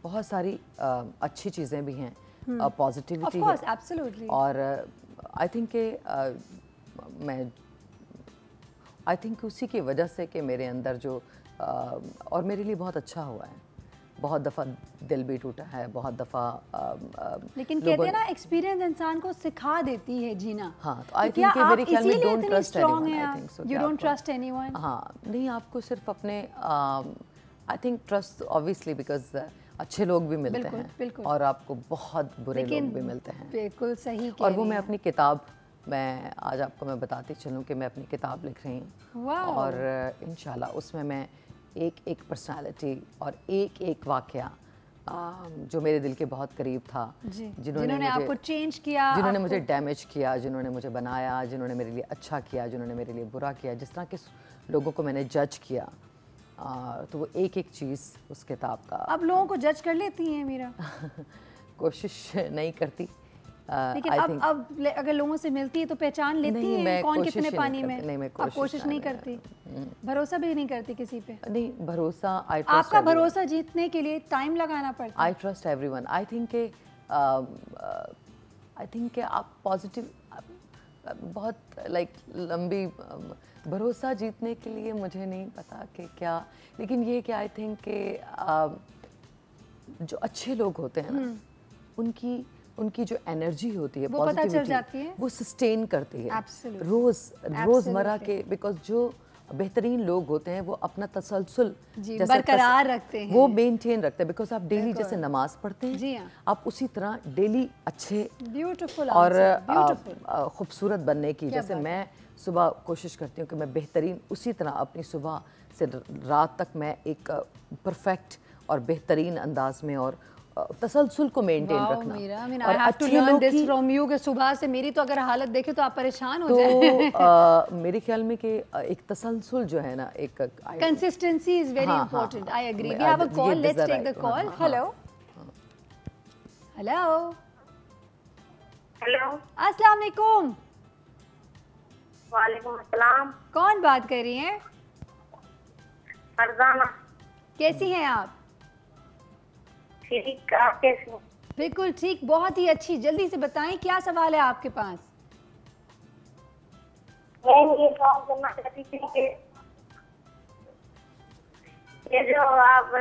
बहुत सारी अच्छी चीज़ें भी हैं, पॉजिटिविटी है, एब्सोल्युटली। और आई थिंक उसी की वजह से कि मेरे अंदर जो और मेरे लिए बहुत अच्छा हुआ है। बहुत दफ़ा दिल भी टूटा है, बहुत दफ़ा लेकिन कहते हैं ना एक्सपीरियंस इंसान को सिखा देती है जीना। हाँ, तो आई थिंक कि मेरे ख्याल में don't trust anyone, I think so. You don't trust anyone? हाँ, नहीं, आपको सिर्फ अपने I think trust obviously because अच्छे लोग भी मिलते हैं और आपको बहुत बुरे लोग भी मिलते हैं। बिल्कुल सही। और वो मैं अपनी किताब, मैं आज आपको मैं बताती चलूँ कि मैं अपनी किताब लिख रही हूँ और इंशाल्लाह उसमें मैं एक पर्सनालिटी और एक वाक़या जो मेरे दिल के बहुत करीब था, जिन्होंने आपको चेंज किया, जिन्होंने मुझे डैमेज किया, जिन्होंने मुझे बनाया, जिन्होंने मेरे लिए अच्छा किया, जिन्होंने मेरे लिए बुरा किया, जिस तरह के लोगों को मैंने जज किया, तो वो एक चीज़ उस किताब का। अब लोगों को जज कर लेती हैं मीरा? कोशिश नहीं करती, लेकिन अब अगर लोगों से मिलती है तो पहचान लेती है कौन कितने पानी में। नहीं, मैं कोशिश नहीं करती, भरोसा भी नहीं करती किसी पे? नहीं, भरोसा आपका भरोसा जीतने के लिए टाइम लगाना पड़ता है। I trust everyone. I think के आप पॉजिटिव, बहुत लंबी भरोसा जीतने के लिए मुझे नहीं पता कि क्या, लेकिन ये कि आई थिंक के जो अच्छे लोग होते हैं ना, उनकी जो एनर्जी होती है, वो पता चल जाती है, वो सस्टेन करती है रोजमर्रा के, बिकॉज जो बेहतरीन लोग होते हैं वो अपना तसलसल बरकरार रखते हैं, वो मेंटेन रखते हैं, बिकॉज आप डेली जैसे नमाज पढ़ते हैं, आप उसी तरह डेली अच्छे ब्यूटीफुल और खूबसूरत बनने की, जैसे मैं सुबह कोशिश करती हूँ कि मैं बेहतरीन, उसी तरह अपनी सुबह से रात तक मैं एक परफेक्ट और बेहतरीन अंदाज में और तसलसल को मेंटेन रखना। और अच्छे लोगों की फ्रॉम यू के सुबह से मेरी तो अगर हालत देखे तो आप परेशान हो जाए। मेरे ख्याल में कि एक तसलसल जो है ना, एक consistency is very important. I agree. We have a call, let's take the call. Hello hello hello, अस्सलाम वालेकुम। वालेकुम अस्सलाम। कौन बात कर रही हैं? फरजाना। कैसी हैं आप? ठीक, आप कैसी हैं? बिल्कुल ठीक, बहुत ही अच्छी। जल्दी से बताएं क्या सवाल है आपके पास? मैं ये सवाल करना चाहती थी कि ये जो आप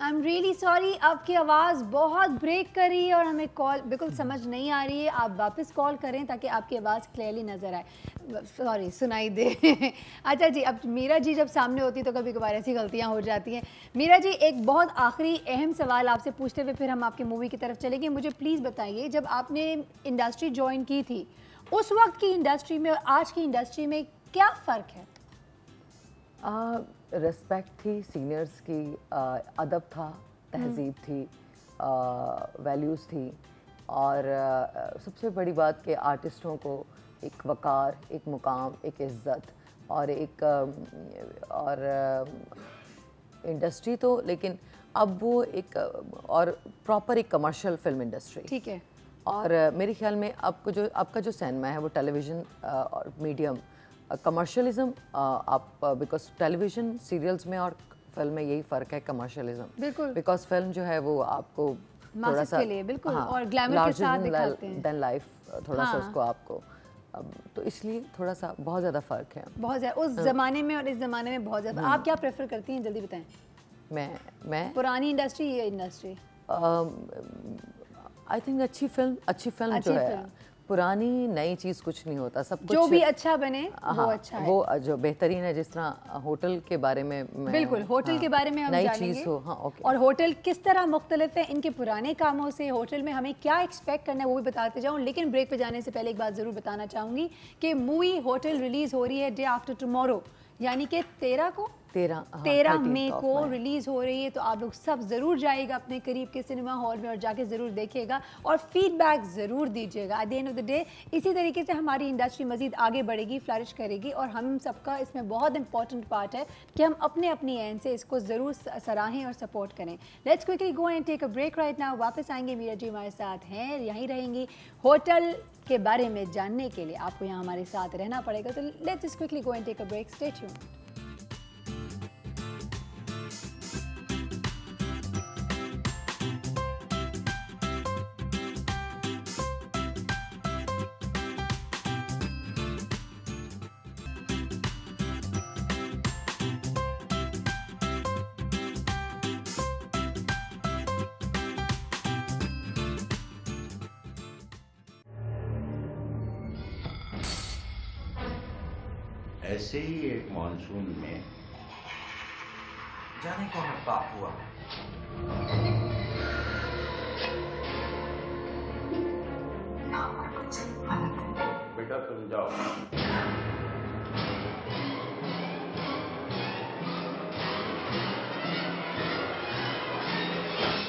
आई एम रियली सॉरी, आपकी आवाज़ बहुत ब्रेक कर रही है और हमें कॉल बिल्कुल समझ नहीं आ रही है। आप वापस कॉल करें ताकि आपकी आवाज़ क्लियरली नज़र आए, सॉरी सुनाई दे। अच्छा जी, अब मीरा जी जब सामने होती तो कभी कभार ऐसी गलतियां हो जाती हैं। मीरा जी, एक बहुत आखिरी अहम सवाल आपसे पूछते हुए फिर हम आपकी मूवी की तरफ चलेंगे। मुझे प्लीज़ बताइए, जब आपने इंडस्ट्री ज्वाइन की थी, उस वक्त की इंडस्ट्री में और आज की इंडस्ट्री में क्या फ़र्क है? रिस्पेक्ट थी सीनियर्स की, अदब था, तहजीब थी, वैल्यूज़ थी, और सबसे बड़ी बात कि आर्टिस्टों को एक वक़ार, एक मुकाम, एक इज़्ज़त और एक और इंडस्ट्री तो, लेकिन अब वो एक और प्रॉपर एक कमर्शियल फिल्म इंडस्ट्री। ठीक है। और मेरे ख्याल में आपका जो सिनेमा है वो टेलीविज़न और मीडियम कमर्शियलिज्म, आप बिकॉज टेलीविज़न सीरियल्स में और फिल्म में यही फ़र्क है, कमर्शियलिज्म। बिल्कुल। बिकॉज फिल्म जो है वो आपको थोड़ा सा बिल्कुल और ग्लैमर के साथ दिखाते हैं, देन लाइफ थोड़ा सा उसको आपको, तो इसलिए थोड़ा सा बहुत ज़्यादा फ़र्क है, बहुत ज़्यादा उस ज़माने में और इस ज़माने में बहुत ज़्यादा। आप क्या प्रेफर करती हैं, जल्दी बताएं। मैं पुरानी इंडस्ट्री या इंडस्ट्री? आई थिंक अच्छी फिल्म जो है पुरानी नई चीज़ कुछ नहीं होता, सब कुछ जो भी अच्छा बने वो अच्छा है, वो जो बेहतरीन है। जिस तरह होटल के बारे में बिल्कुल होटल के बारे में हम नई जानेंगे चीज़ हो। हाँ, ओके। और होटल किस तरह मुख्तलिफ है इनके पुराने कामों से, होटल में हमें क्या एक्सपेक्ट करना है वो भी बताते जाऊँ। लेकिन ब्रेक पे जाने से पहले एक बात ज़रूर बताना चाहूँगी कि मूवी होटल रिलीज़ हो रही है डे आफ्टर टुमारो, यानी कि 13 मई को रिलीज़ हो रही है। तो आप लोग सब ज़रूर जाइएगा अपने करीब के सिनेमा हॉल में और जाके ज़रूर देखिएगा और फीडबैक ज़रूर दीजिएगा। At the end of the day इसी तरीके से हमारी इंडस्ट्री मज़ीद आगे बढ़ेगी, फ्लरिश करेगी और हम सबका इसमें बहुत इंपॉर्टेंट पार्ट है कि हम अपने अपनी एंड से इसको ज़रूर सराहें और सपोर्ट करें। Let's quickly go and take a break right now. वापस आएंगे, मीरा जी हमारे साथ हैं, यहीं रहेंगी। होटल के बारे में जानने के लिए आपको यहाँ हमारे साथ रहना पड़ेगा। तो let's quickly go and take a break, stay tuned. ऐसे ही एक मॉनसून में जाने कौन बाप हुआ। बेटा तुम जाओ।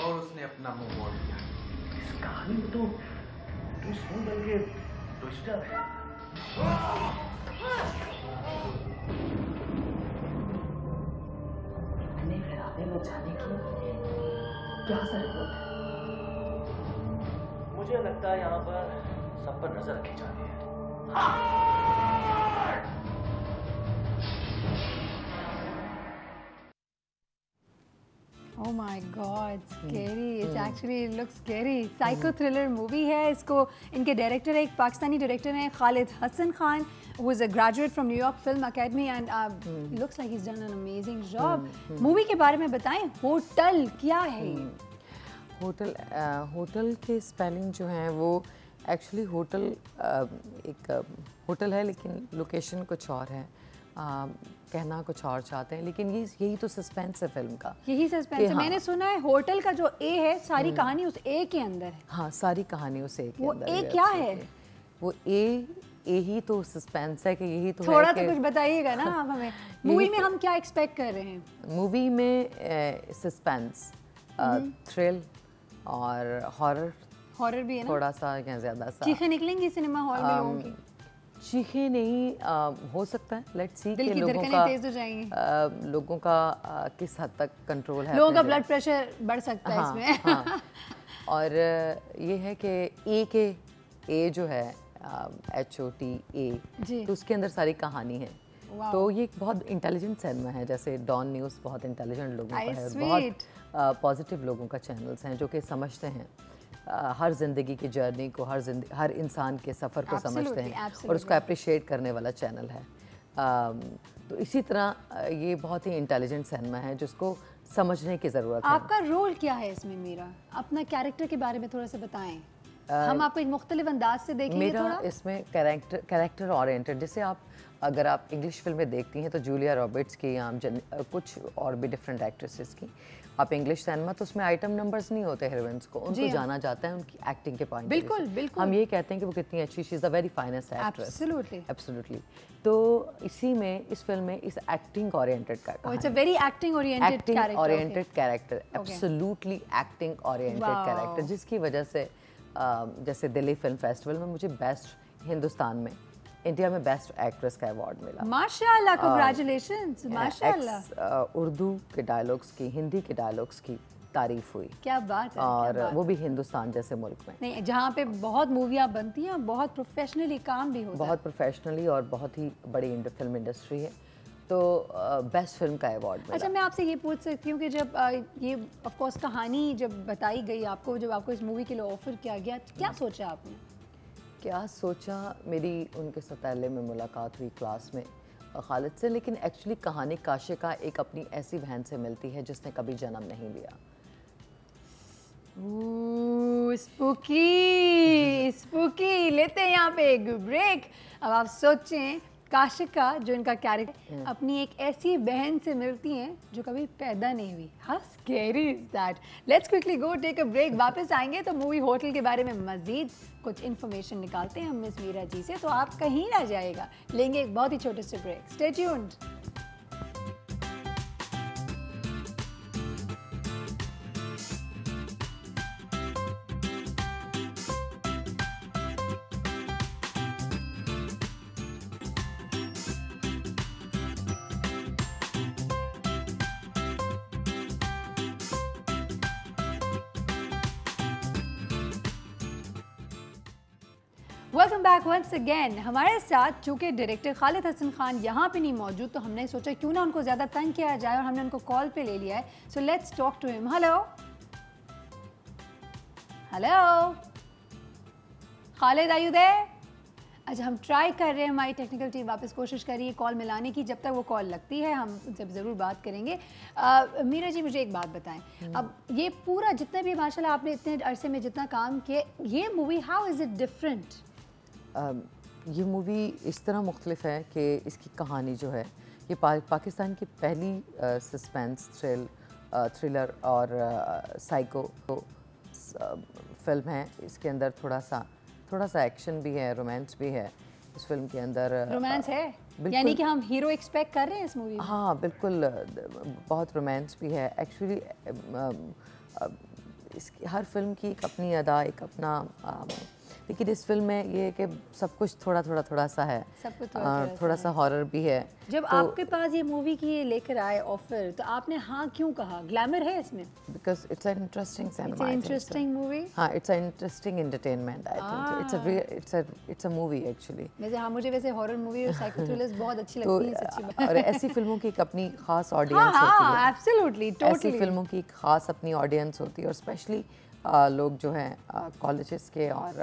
और उसने अपना मुंह मोड़ लिया। इस कहानी में तो ट्विस्ट नहीं बल्कि ट्विस्टर है। इतने घराने में जाने की क्या जरूरत है? मुझे लगता है यहाँ पर सब पर नजर रखी जाती है। Oh my God, scary. It's actually it looks scary. Psycho thriller movie है। इसको इनके डायरेक्टर है, एक पाकिस्तानी डायरेक्टर हैं Khalid Hasan Khan, who is a graduate from New York Film Academy and looks like he's done an amazing job. Movie के बारे में बताएं, होटल क्या है? होटल के स्पेलिंग जो हैं वो एक्चुअली होटल एक होटल है लेकिन लोकेशन कुछ और है, कहना कुछ और चाहते हैं, लेकिन यही तो सस्पेंस है फिल्म का। यही सस्पेंस है। मैंने सुना है होटल का जो ए है सारी कहानी उस ए के अंदर है। हाँ, सारी कहानी उस ए के अंदर है। वो ए क्या है? वो ए ही तो सस्पेंस है कि यही तो थोड़ा है तो कुछ बताइएगा ना आप हमें। मूवी में हम क्या एक्सपेक्ट कर रहे हैं? मूवी में सस्पेंस, थ्रिल और हॉरर भी है ना, थोड़ा सा या ज्यादा सा। चीखें निकलेंगी सिनेमा हॉल में लोगों की? चीखें नहीं, हो सकता है, लेट्स सी कि लोगों का किस हद तक कंट्रोल है, लोगों का ब्लड प्रेशर बढ़ सकता है इसमें। हाँ। और ये है कि ए जो है HOTA, तो उसके अंदर सारी कहानी है। तो ये एक बहुत इंटेलिजेंट सिनेमा है, जैसे डॉन न्यूज़ बहुत इंटेलिजेंट लोगों का है, बहुत पॉजिटिव लोगों का चैनल्स हैं जो कि समझते हैं हर ज़िंदगी की जर्नी को, हर इंसान के सफ़र को समझते हैं और उसको अप्रिशिएट करने वाला चैनल है। तो इसी तरह ये बहुत ही इंटेलिजेंट सिनेमा है जिसको समझने की ज़रूरत है। आपका रोल क्या है इसमें मीरा? अपना कैरेक्टर के बारे में थोड़ा सा बताएं। हम आपको एक मुख्तलिफ अंदाज से देखेंगे। मेरा इसमें कैरेक्टर ओरिएंटेड, जैसे अगर आप इंग्लिश फिल्में देखती हैं तो जूलिया रॉबर्ट्स की या कुछ और भी डिफरेंट एक्ट्रेसेस की, आप इंग्लिश सिनेमा तो उसमें आइटम नंबर्स नहीं होते हीरोइंस को, उनको जाना जाता है उनकी एक्टिंग के पॉइंट। बिल्कुल बिल्कुल। हम ये कहते हैं कि वो कितनी अच्छी, she is the very finest actress. Absolutely. तो इसी में इस फिल्म में इस एक्टिंग ओरिएंटेड का it's a very acting oriented character, absolutely acting oriented character, जिसकी वजह से जैसे दिल्ली फिल्म फेस्टिवल में मुझे बेस्ट, हिंदुस्तान में, इंडिया में बेस्ट एक्ट्रेस का अवार्ड मिला। माशाल्लाह, कांग्रेचुलेशंस। माशाल्लाह। उर्दू के डायलॉग्स की, हिंदी के डायलॉग्स की तारीफ हुई। क्या बात है। और वो भी हिंदुस्तान जैसे मुल्क में, नहीं, जहाँ पे बहुत मूवियाँ बनती हैं, बहुत प्रोफेशनली काम भी होता है, बहुत प्रोफेशनली और बहुत ही बड़ी फिल्म इंडस्ट्री है। तो बेस्ट फिल्म का अवार्ड मिला। अच्छा, मैं आपसे ये पूछ सकती हूँ कि जब ये ऑफ कोर्स कहानी जब बताई गई आपको, जब आपको इस मूवी के लिए ऑफर किया गया, क्या सोचा आपने? क्या सोचा, मेरी उनके साथ पहले में मुलाकात हुई क्लास में खालिद से, लेकिन एक्चुअली कहानी काशिका एक अपनी ऐसी बहन से मिलती है जिसने कभी जन्म नहीं लिया। Spooky spooky. लेते हैं यहाँ पे एक ब्रेक। अब आप सोचें, काशिका जो इनका कैरेक्टर अपनी एक ऐसी बहन से मिलती हैं जो कभी पैदा नहीं हुई। How scary is that. Let's quickly go take a break. वापस आएंगे तो मूवी होटल के बारे में मजीद कुछ इन्फॉर्मेशन निकालते हैं हम मिस मीरा जी से, तो आप कहीं ना जाएगा। लेंगे एक बहुत ही छोटे से break. Stay tuned. Welcome back once again. हमारे साथ चूँकि डायरेक्टर खालिद हसन खान यहाँ पे नहीं मौजूद, तो हमने सोचा क्यों ना उनको ज़्यादा तंग किया जाए, और हमने उनको कॉल पे ले लिया है। So let's talk to him. Hello hello Khalid, are you there? अच्छा, हम ट्राई कर रहे हैं, हमारी टेक्निकल टीम वापस कोशिश कर रही है कॉल मिलाने की। जब तक वो कॉल लगती है हम उनसे ज़रूर बात करेंगे। मीरा जी, मुझे एक बात बताएं, अब ये पूरा जितना भी माशाल्लाह आपने इतने अरसे में जितना काम किया, ये movie how is it different? ये मूवी इस तरह मुख्तलिफ है कि इसकी कहानी जो है ये पाकिस्तान की पहली सस्पेंस थ्रिलर और साइको फिल्म है। इसके अंदर थोड़ा सा एक्शन भी है, रोमांस भी है। इस फिल्म के अंदर रोमांस है, यानी कि हम हीरो एक्सपेक्ट कर रहे हैं इस मूवी में? हाँ बिल्कुल, बहुत रोमांस भी है एक्चुअली। इसकी हर फिल्म की एक अपनी अदा, एक अपना, लेकिन इस फिल्म में ये है कि सब कुछ थोड़ा सा है, सब कुछ थोड़ा सा हॉरर भी है। जब तो आपके पास ये मूवी की लेकर आए ऑफर, तो आपने हाँ क्यों कहा? ग्लैमर है इसमें? Because it's an interesting cinema, interesting movie. हाँ, it's an interesting entertainment. I think it's a movie actually. वैसे हाँ, मुझे वैसे हॉरर मूवी और साइको थ्रिलर्स बहुत अच्छी लगती है, सच्ची बात। और ऐसी फिल्मों की एक अपनी खास ऑडियंस होती है। Absolutely, totally. ऐसी फिल्मों की एक खास अपनी ऑडियंस होती है, और स्पेशली लोग जो हैं कॉलेजेस के और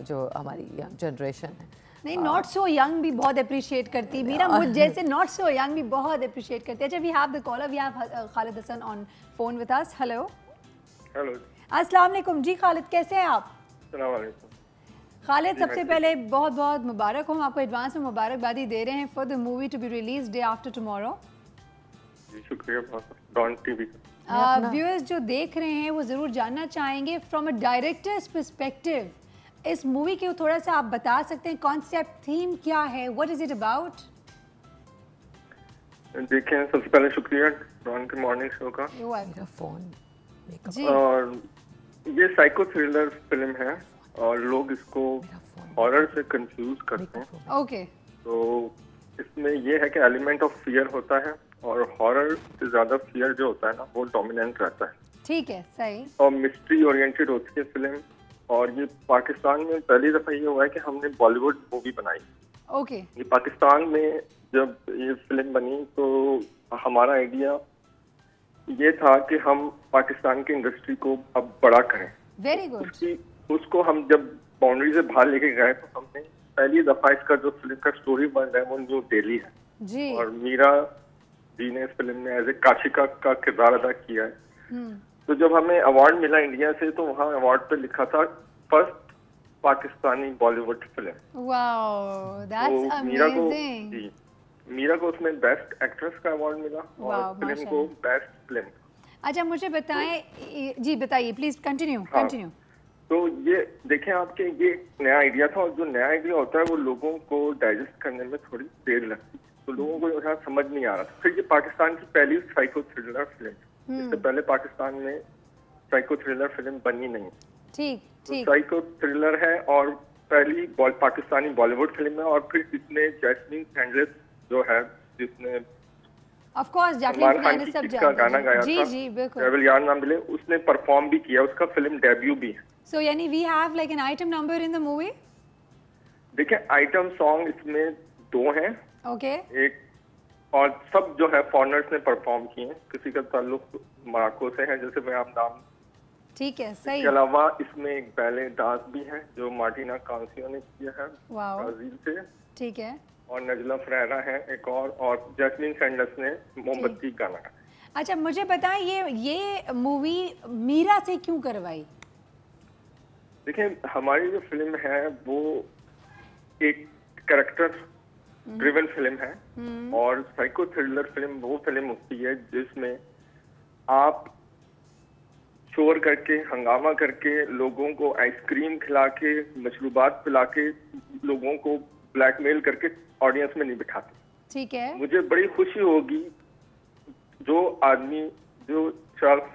जो हमारी यंग जनरेशन है, नहीं नॉट सो यंग भी बहुत अप्रिशिएट करती। मीरा मुझ जैसे नॉट सो यंग भी बहुत अप्रिशिएट करती है। अच्छा, we have the caller, we have Khalid Hasan on phone with us. Hello hello, अस्सलाम वालेकुम जी। खालिद, कैसे हैं आप? अस्सलाम वालेकुम खालिद, सबसे पहले बहुत बहुत मुबारक हो, हम आपको एडवांस में मुबारकबादी दे रहे हैं for the movie to be release day after tomorrow. जी शुक्रिया बहुत। डॉन टीवी व्यूअर्स जो देख रहे हैं वो ज़रूर जानना चाहेंगे फ्रॉम अ डायरेक्टर्स पर्सपेक्टिव, इस मूवी के थोड़ा सा आप बता सकते हैं कॉन्सेप्ट, थीम क्या है, व्हाट इज इट अबाउट? देखें, सबसे पहले शुक्रिया डॉन के मॉर्निंग शो का। फोन जी। और ये साइको थ्रिलर फिल्म है और लोग इसको हॉरर से कंफ्यूज करते हैं। ओके। तो इसमें ये है कि एलिमेंट ऑफ फियर होता है, और हॉरर से ज्यादा फियर जो होता है ना वो डोमिनेंट रहता है। ठीक है, सही। और मिस्ट्री ओरिएंटेड होती है फिल्म, और ये पाकिस्तान में पहली दफा ये हुआ है कि हमने बॉलीवुड मूवी बनाई। ओके। ये पाकिस्तान में जब ये फिल्म बनी तो हमारा आइडिया ये था कि हम पाकिस्तान की इंडस्ट्री को अब बड़ा करें। Very good. उसको हम जब बाउंड्री से बाहर लेके गए तो हमने पहली दफा इसका जो फिल्म का स्टोरी बन रहा है वो न्यू दिल्ली है जी। और मीरा जी ने इस फिल्म में एज ए काशिका का किरदार अदा किया है। तो जब हमें अवार्ड मिला इंडिया से तो वहाँ अवार्ड पे लिखा था first Pakistani Bollywood film. Wow, that's amazing. Meera को उसमें बेस्ट एक्ट्रेस का अवार्ड मिला और फिल्म को बेस्ट फिल्म। अच्छा, मुझे बताएं जी, बताइए प्लीज, कंटिन्यू कंटिन्यू। तो ये देखें, आपके ये नया आइडिया था, और जो नया आइडिया होता है वो लोगों को डाइजेस्ट करने में थोड़ी देर लगती है, तो लोगों को यहाँ समझ नहीं आ रहा था। फिर ये पाकिस्तान की पहली साइको थ्रिलर फिल्म, इससे पहले पाकिस्तान में साइको थ्रिलर फिल्म बनी नहीं। ठीक ठीक। तो साइको थ्रिलर है और पहली पाकिस्तानी बॉलीवुड फिल्म है, और फिर इसमें जैस्मीन सैंडलेस जो है जिसने ऑफ कोर्स जैकलीन फर्नांडिस सब का गाना गाया जी था, जी बिल्कुल, ट्रैवल यार ना मिले, उसने परफॉर्म भी किया, उसका फिल्म डेब्यू भी है। सो यानी we have like an item number in the movie. देखिए, आइटम सॉन्ग इसमें 2 हैं। ओके। एक और सब जो है फॉरेनर्स ने परफॉर्म किए हैं, किसी का ताल्लुक मोरक्को से है, जैसे मैं आप नाम। ठीक है, सही। इसके अलावा इसमें एक बैले डांस भी है जो मार्टिना कांसियो ने किया है ब्राजील से। ठीक है। और नजला फरेरा है एक और जैस्मीन सैंडलेस ने मोमबत्ती गाना गाया। अच्छा, मुझे बताएं ये मूवी मीरा से क्यों करवाई? देखिए, हमारी जो फिल्म है वो एक कैरेक्टर ड्रिवन फिल्म है, और साइको थ्रिलर फिल्म वो फिल्म होती है जिसमें आप शोर करके, हंगामा करके, लोगों को आइसक्रीम खिला के, मशरूबात पिला के, लोगों को ब्लैकमेल करके ऑडियंस में नहीं बिठाते। ठीक है। मुझे बड़ी खुशी होगी जो आदमी, जो शख्स,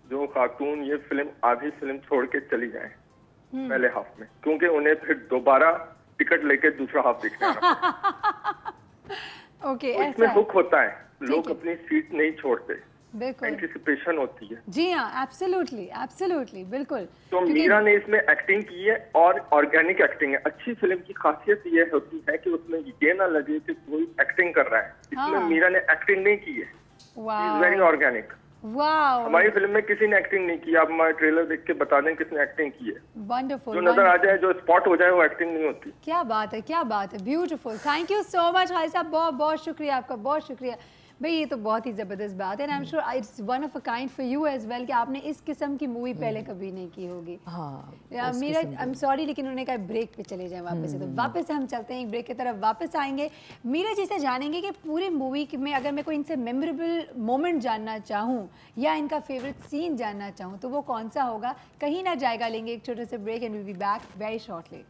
जो खातून ये फिल्म आधी फिल्म छोड़ के चली जाए पहले हाफ में, क्योंकि उन्हें फिर दोबारा टिकट लेके दूसरा हाफ देखना है। ओके, तो इसमें हुक होता है, लोग अपनी सीट नहीं छोड़ते, एंटिसिपेशन होती है। जी हाँ, एब्सोल्युटली एब्सोल्युटली, बिल्कुल। तो मीरा ने इसमें एक्टिंग की है और ऑर्गेनिक एक्टिंग है। अच्छी फिल्म की खासियत ये होती है कि उसमें ये ना लगे कि कोई एक्टिंग कर रहा है। इसमें मीरा ने एक्टिंग नहीं की है, वेरी ऑर्गेनिक। वाओ, हमारी फिल्म में किसी ने एक्टिंग नहीं की। आप हमारा ट्रेलर देख के बता दें किसने एक्टिंग की है। वंडरफुल। जो नजर आ जाए, जो स्पॉट हो जाए, वो एक्टिंग नहीं होती। क्या बात है, क्या बात है, beautiful. Thank you so much भाई साहब, बहुत बहुत शुक्रिया आपका, बहुत शुक्रिया भाई। ये तो बहुत ही ज़बरदस्त बात है, and I am sure it's one of a kind for you as well कि आपने इस किस्म की मूवी पहले कभी नहीं की होगी। हाँ, मीरा, आई एम सॉरी, लेकिन उन्होंने कहा ब्रेक पे चले जाएं वापस से, तो वापस से हम चलते हैं एक ब्रेक की तरफ, वापस आएंगे। मीरा जी से जानेंगे कि पूरी मूवी में अगर मैं कोई इनसे मेमोरेबल मोमेंट जानना चाहूँ या इनका फेवरेट सीन जानना चाहूँ तो वो कौन सा होगा। कहीं ना जाएगा, लेंगे एक छोटे से break and will be back very shortly.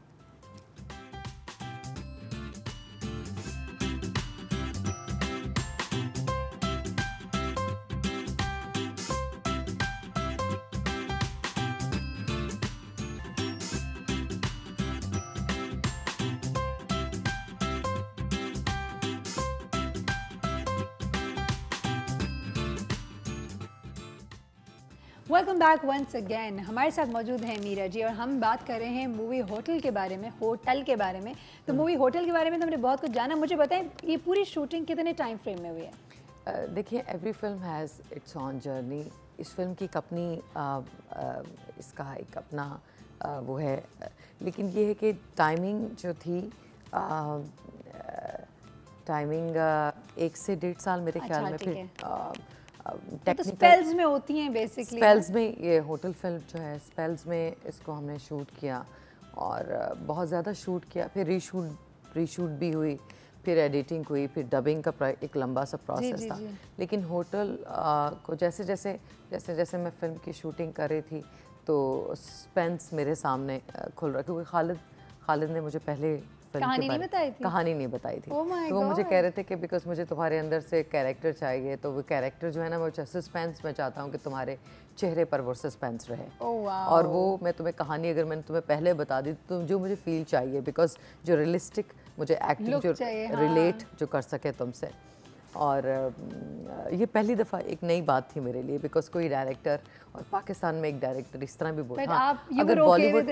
Welcome back once again. हमारे साथ मौजूद हैं मीरा जी और हम बात कर रहे हैं मूवी होटल के बारे में, होटल के बारे में। तो मूवी होटल के बारे में तो हमने बहुत कुछ जाना। मुझे बताएं, ये पूरी शूटिंग कितने टाइम फ्रेम में हुई है? देखिए, every film has its on journey. इस फिल्म की एक अपनी इसका एक अपना वो है, लेकिन ये है कि टाइमिंग जो थी, टाइमिंग 1 से 1.5 साल मेरे ख्याल में। फिर तो स्पेल्स में होती हैं बेसिकली। स्पेल्स में ये होटल फिल्म जो है, स्पेल्स में इसको हमने शूट किया और बहुत ज़्यादा शूट किया। फिर रीशूट भी हुई, फिर एडिटिंग हुई, फिर डबिंग का एक लंबा सा प्रोसेस था। लेकिन होटल को जैसे जैसे मैं फिल्म की शूटिंग कर रही थी तो सस्पेंस मेरे सामने खुल रहा, क्योंकि खालिद ने मुझे पहले कहानी नहीं बताई थी। तो वो मुझे कह रहे थे कि बिकॉज मुझे तुम्हारे अंदर से कैरेक्टर चाहिए, तो वो कैरेक्टर जो है ना, वो सस्पेंस में चाहता हूँ कि तुम्हारे चेहरे पर वो सस्पेंस रहे। और वो मैं तुम्हें कहानी अगर मैंने तुम्हें पहले बता दी तो जो मुझे फील चाहिए, बिकॉज जो रियलिस्टिक मुझे एक्टिंग जो रिलेट जो कर सके तुमसे। और ये पहली दफ़ा एक नई बात थी मेरे लिए, बिकॉज कोई डायरेक्टर और पाकिस्तान में एक डायरेक्टर इस तरह भी बोलता है। अगर Bollywood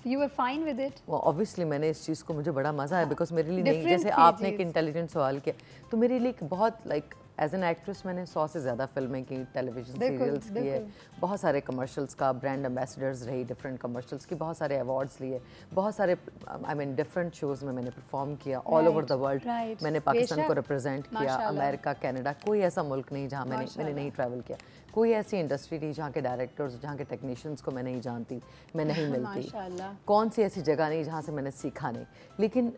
you were fine with it. Obviously मैंने इस चीज़ को, मुझे बड़ा मज़ा आया, बिकॉज मेरे लिए नहीं, जैसे आपने एक इंटेलिजेंट सवाल किया, तो मेरे लिए बहुत लाइक एज एन एक्ट्रेस मैंने 100 से ज़्यादा फिल्में की, टेलीविजन सीरियल्स किए, बहुत सारे कमर्शियल्स का ब्रांड एम्बेसडर्स रही, डिफरेंट कमर्शियल्स की, बहुत सारे अवार्ड्स लिए, बहुत सारे आई मीन डिफरेंट शोज़ में मैंने परफॉर्म किया ऑल ओवर द वर्ल्ड। मैंने पाकिस्तान को रिप्रेजेंट किया, अमेरिका, कनाडा, कोई ऐसा मुल्क नहीं जहाँ मैंने नहीं ट्रैवल किया, कोई ऐसी इंडस्ट्री नहीं जहाँ के डायरेक्टर्स, जहाँ के टेक्नीशियंस को मैं नहीं जानती, मैं नहीं मिलती, कौन सी ऐसी जगह नहीं जहाँ से मैंने सीखा नहीं। लेकिन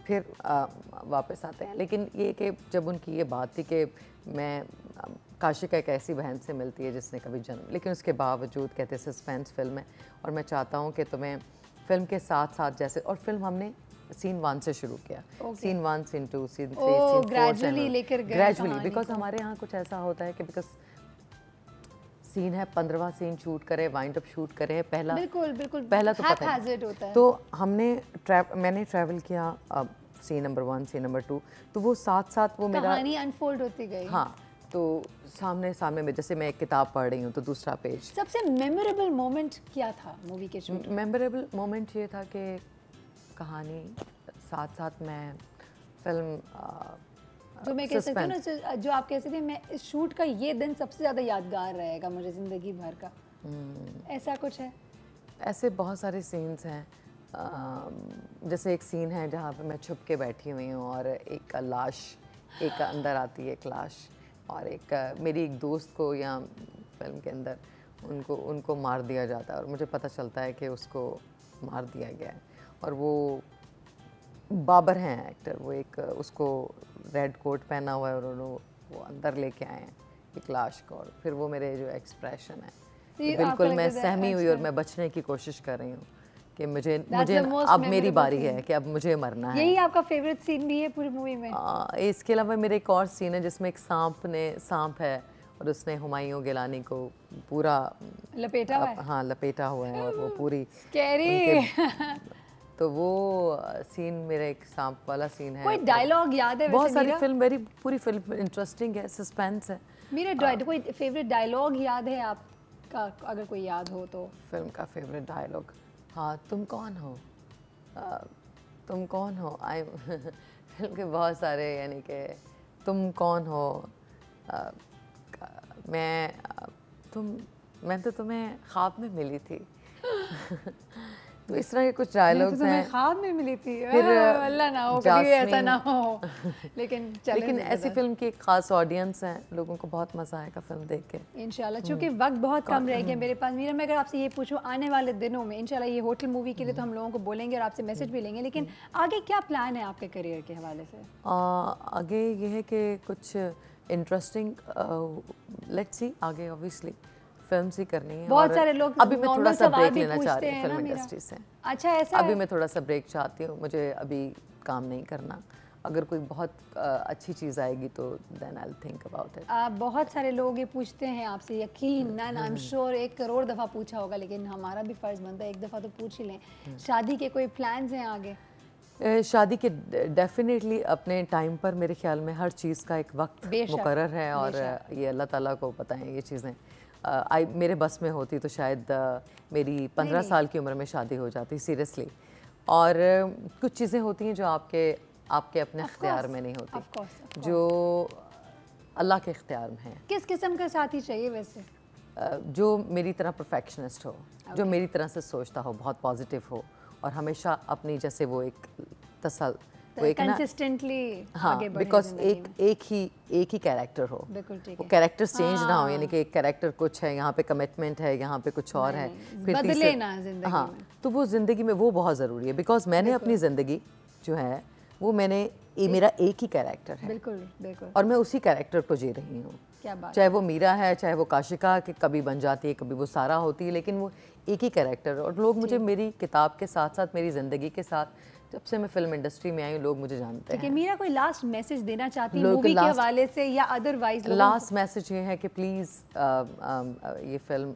फिर वापस आते हैं, लेकिन ये कि जब उनकी ये बात थी कि मैं काशिका एक ऐसी बहन से मिलती है जिसने कभी जन्म, लेकिन उसके बावजूद कहते सस्पेंस फिल्म है और मैं चाहता हूँ कि तुम्हें फिल्म के साथ साथ जैसे, और फिल्म हमने सीन 1 से शुरू किया, scene 1, scene 2, scene 3, scene 4, gradually, because हमारे यहाँ कुछ ऐसा होता है कि बिकॉज सीन है 15वां सीन शूट करे, वाइंड अप शूट करे, पहला तो पता है। तो मैंने ट्रैवल किया सीन नंबर 1, सीन नंबर 2, तो वो साथ वो मेरा कहानी अनफोल्ड होती गई। हाँ, तो सामने में जैसे मैं एक किताब पढ़ रही हूँ तो दूसरा पेज। सबसे मेमोरेबल मोमेंट क्या था मूवी के शूट? मेमोरेबल मोमेंट ये था कि कहानी साथ मैं फिल्म जो मैं कह सकती हूँ ना, जो आप कह सकते हैं, मैं इस शूट का ये दिन सबसे ज़्यादा यादगार रहेगा मुझे ज़िंदगी भर का, ऐसा कुछ है? ऐसे बहुत सारे सीन्स हैं, जैसे एक सीन है जहाँ पे मैं छुप के बैठी हुई हूँ और एक लाश, एक अंदर आती है एक लाश, और एक मेरी एक दोस्त को यहाँ फिल्म के अंदर उनको मार दिया जाता है और मुझे पता चलता है कि उसको मार दिया गया है। और वो बाबर हैं एक्टर, वो एक उसको रेड कोट पहना हुआ है और वो अंदर लेके आए हैं एक लाश को, और फिर वो मेरे जो एक्सप्रेशन है बिल्कुल मैं सहमी हुई और मैं बचने की कोशिश कर रही हूँ कि मुझे अब मेरी बारी है कि अब मुझे मरना है। यही आपका फेवरेट सीन भी है पूरी मूवी में? इसके अलावा मेरे एक और सीन है जिसमें एक सांप है और उसने हुमायूं गिलानी को पूरा लपेटा हुआ है। हाँ लपेटा हुआ है और वो पूरी तो वो सीन मेरा एक सांप वाला सीन है। कोई डायलॉग याद है? बहुत सारी फिल्म पूरी फिल्म इंटरेस्टिंग है, सस्पेंस है। मेरा कोई फेवरेट डायलॉग याद है आपका, अगर कोई याद हो तो? फिल्म का फेवरेट डायलॉग, हाँ तुम कौन हो, तुम कौन हो। फिल्म के बहुत सारे, यानी कि तुम कौन हो, मैं तो तुम्हें ख्वाब में मिली थी। तो इस तरह के कुछ डायलॉग्स हैं। ख्वाब में मिली थी, अल्लाह ना हो कभी ऐसा ना हो। लेकिन ऐसी फिल्म की एक खास ऑडियंस है, लोगों को बहुत मजा आएगा फिल्म देख के इंशाल्लाह। चूँकि वक्त बहुत कम रह गया मेरे पास मीरा, मैं अगर आपसे ये पूछूं आने वाले दिनों में इंशाल्लाह ये होटल मूवी के लिए तो हम लोगों को बोलेंगे और आपसे मैसेज भी लेंगे, लेकिन आगे क्या प्लान है आपके करियर के हवाले से? आगे ये है कि कुछ इंटरेस्टिंग लेट्स सी, आगे ऑब्वियसली फिल्म ही करनी है। बहुत सारे लोग अभी मैं थोड़ा सा ब्रेक लेना चाह रही हूँ फिल्म इंडस्ट्री से। अच्छा ऐसा अभी मैं थोड़ा सा ब्रेक चाहती हूँ, मुझे अभी काम नहीं करना। अगर कोई बहुत अच्छी चीज़ आएगी तो then I will think about it. बहुत सारे लोग ये पूछते हैं आपसे, यकीनन आई एम श्योर 1 करोड़ दफ़ा पूछा होगा, लेकिन हमारा भी फ़र्ज़ बनता है एक दफ़ा तो पूछ ही लें। शादी के कोई प्लान्स हैं आगे? शादी के डेफिनेटली अपने टाइम पर, मेरे ख्याल में हर चीज़ का एक वक्त मुकर्रर है और ये अल्लाह ताला को पता है ये चीज़ें। मेरे बस में होती तो शायद मेरी 15 साल की उम्र में शादी हो जाती सीरियसली। और कुछ चीज़ें होती हैं जो आपके अपने इख्तियार में नहीं होती, जो अल्लाह के इख्तियार में है। किस किस्म का साथी चाहिए वैसे? जो मेरी तरह परफेक्शनिस्ट हो, जो मेरी तरह से सोचता हो, बहुत पॉजिटिव हो और हमेशा अपनी जैसे वो एक कंसिस्टेंटली आगे बढ़े। बिकॉज एक ही कैरेक्टर हो, वो कैरेक्टर्स चेंज ना हो, यानी कि एक कैरेक्टर कुछ है, यहाँ पे कमिटमेंट है, यहाँ पे कुछ और है, फिर बदले ना जिंदगी में। तो वो ज़िंदगी में वो बहुत ज़रूरी है। बिकॉज मैंने अपनी ज़िंदगी जो है वो मेरा एक ही कैरेक्टर है, बिल्कुल, और मैं उसी कैरेक्टर को जी रही हूँ। चाहे वो मीरा है, चाहे वो काशिका, कि कभी बन जाती है, कभी वो सारा होती है, लेकिन वो एक ही कैरेक्टर। और लोग मुझे मेरी किताब के साथ साथ मेरी ज़िंदगी के साथ, जब से मैं फिल्म इंडस्ट्री में आई हूँ, लोग मुझे जानते हैं। मीरा कोई लास्ट मैसेज देना चाहती है मूवी के हवाले से या अदरवाइज? लास्ट मैसेज ये है कि प्लीज़ ये फिल्म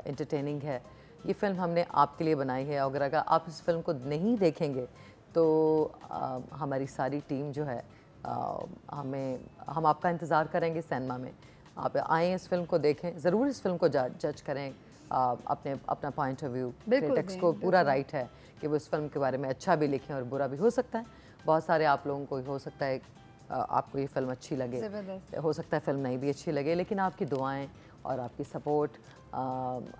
एंटरटेनिंग है, ये फिल्म हमने आपके लिए बनाई है। अगर आप इस फिल्म को नहीं देखेंगे तो हमारी सारी टीम जो है हम आपका इंतज़ार करेंगे सिनेमा में। आप आएँ, इस फिल्म को देखें, ज़रूर इस फिल्म को जज करें, अपना पॉइंट ऑफ व्यू। क्रिटिक्स को पूरा राइट है कि वो इस फिल्म के बारे में अच्छा भी लिखें और बुरा भी। हो सकता है बहुत सारे आप लोगों को हो सकता है आपको ये फिल्म अच्छी लगे, हो सकता है फिल्म नहीं भी अच्छी लगे, लेकिन आपकी दुआएं और आपकी सपोर्ट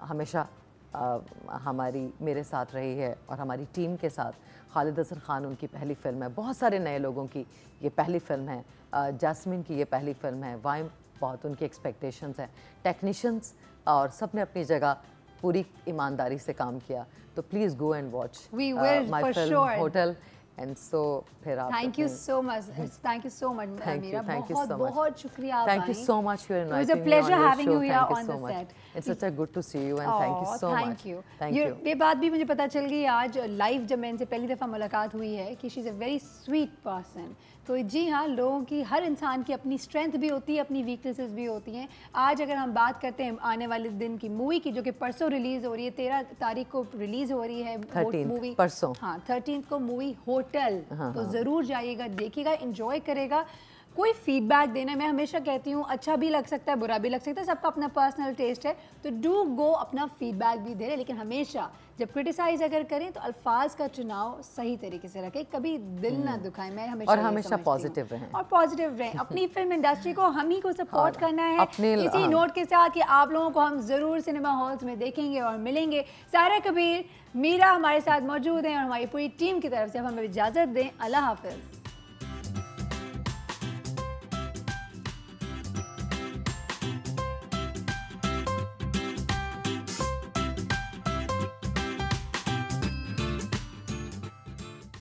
हमेशा मेरे साथ रही है और हमारी टीम के साथ। खालिद असर खान उनकी पहली फिल्म है, बहुत सारे नए लोगों की ये पहली फिल्म है, जैस्मिन की ये पहली फिल्म है, वाइम बहुत उनकी एक्सपेक्टेशंस हैं, टेक्नीशियंस और सब ने अपनी जगह पूरी ईमानदारी से काम किया। तो please go and watch my film Hotel. And so फिर आप thank you so much Meera, बहुत शुक्रिया। Thank you so much for inviting me. It was a pleasure having you here on the set. It's such a good to see you and thank you so much. Thank you. ये बात भी मुझे पता चल गई आज लाइव जब मैं इनसे पहली दफ़ा मुलाकात हुई है कि she is a very sweet person. तो जी हाँ, लोगों की, हर इंसान की अपनी स्ट्रेंथ भी होती है, अपनी वीकनेसेस भी होती हैं। आज अगर हम बात करते हैं आने वाले दिन की मूवी की, जो कि परसों रिलीज़ हो रही है, 13 तारीख को रिलीज़ हो रही है मूवी, परसों, हाँ 13 को मूवी होटल। तो ज़रूर जाइएगा, देखिएगा, इंजॉय करेगा। कोई फीडबैक देना, मैं हमेशा कहती हूँ अच्छा भी लग सकता है, बुरा भी लग सकता है, सबका अपना पर्सनल टेस्ट है, तो डू गो अपना फीडबैक भी दे रहे, लेकिन हमेशा जब क्रिटिसाइज अगर करें तो अल्फाज का चुनाव सही तरीके से रखें, कभी दिल ना दुखाएं। मैं हमेशा पॉजिटिव रहें और पॉजिटिव रहें। अपनी फिल्म इंडस्ट्री को हम ही को सपोर्ट करना है, इसी नोट के साथ कि आप लोगों को हम ज़रूर सिनेमा हॉल्स में देखेंगे और मिलेंगे। सायरा कबीर, मीरा हमारे साथ मौजूद हैं और हमारी पूरी टीम की तरफ से हम हमें इजाज़त दें। अल्लाह हाफ़िज़।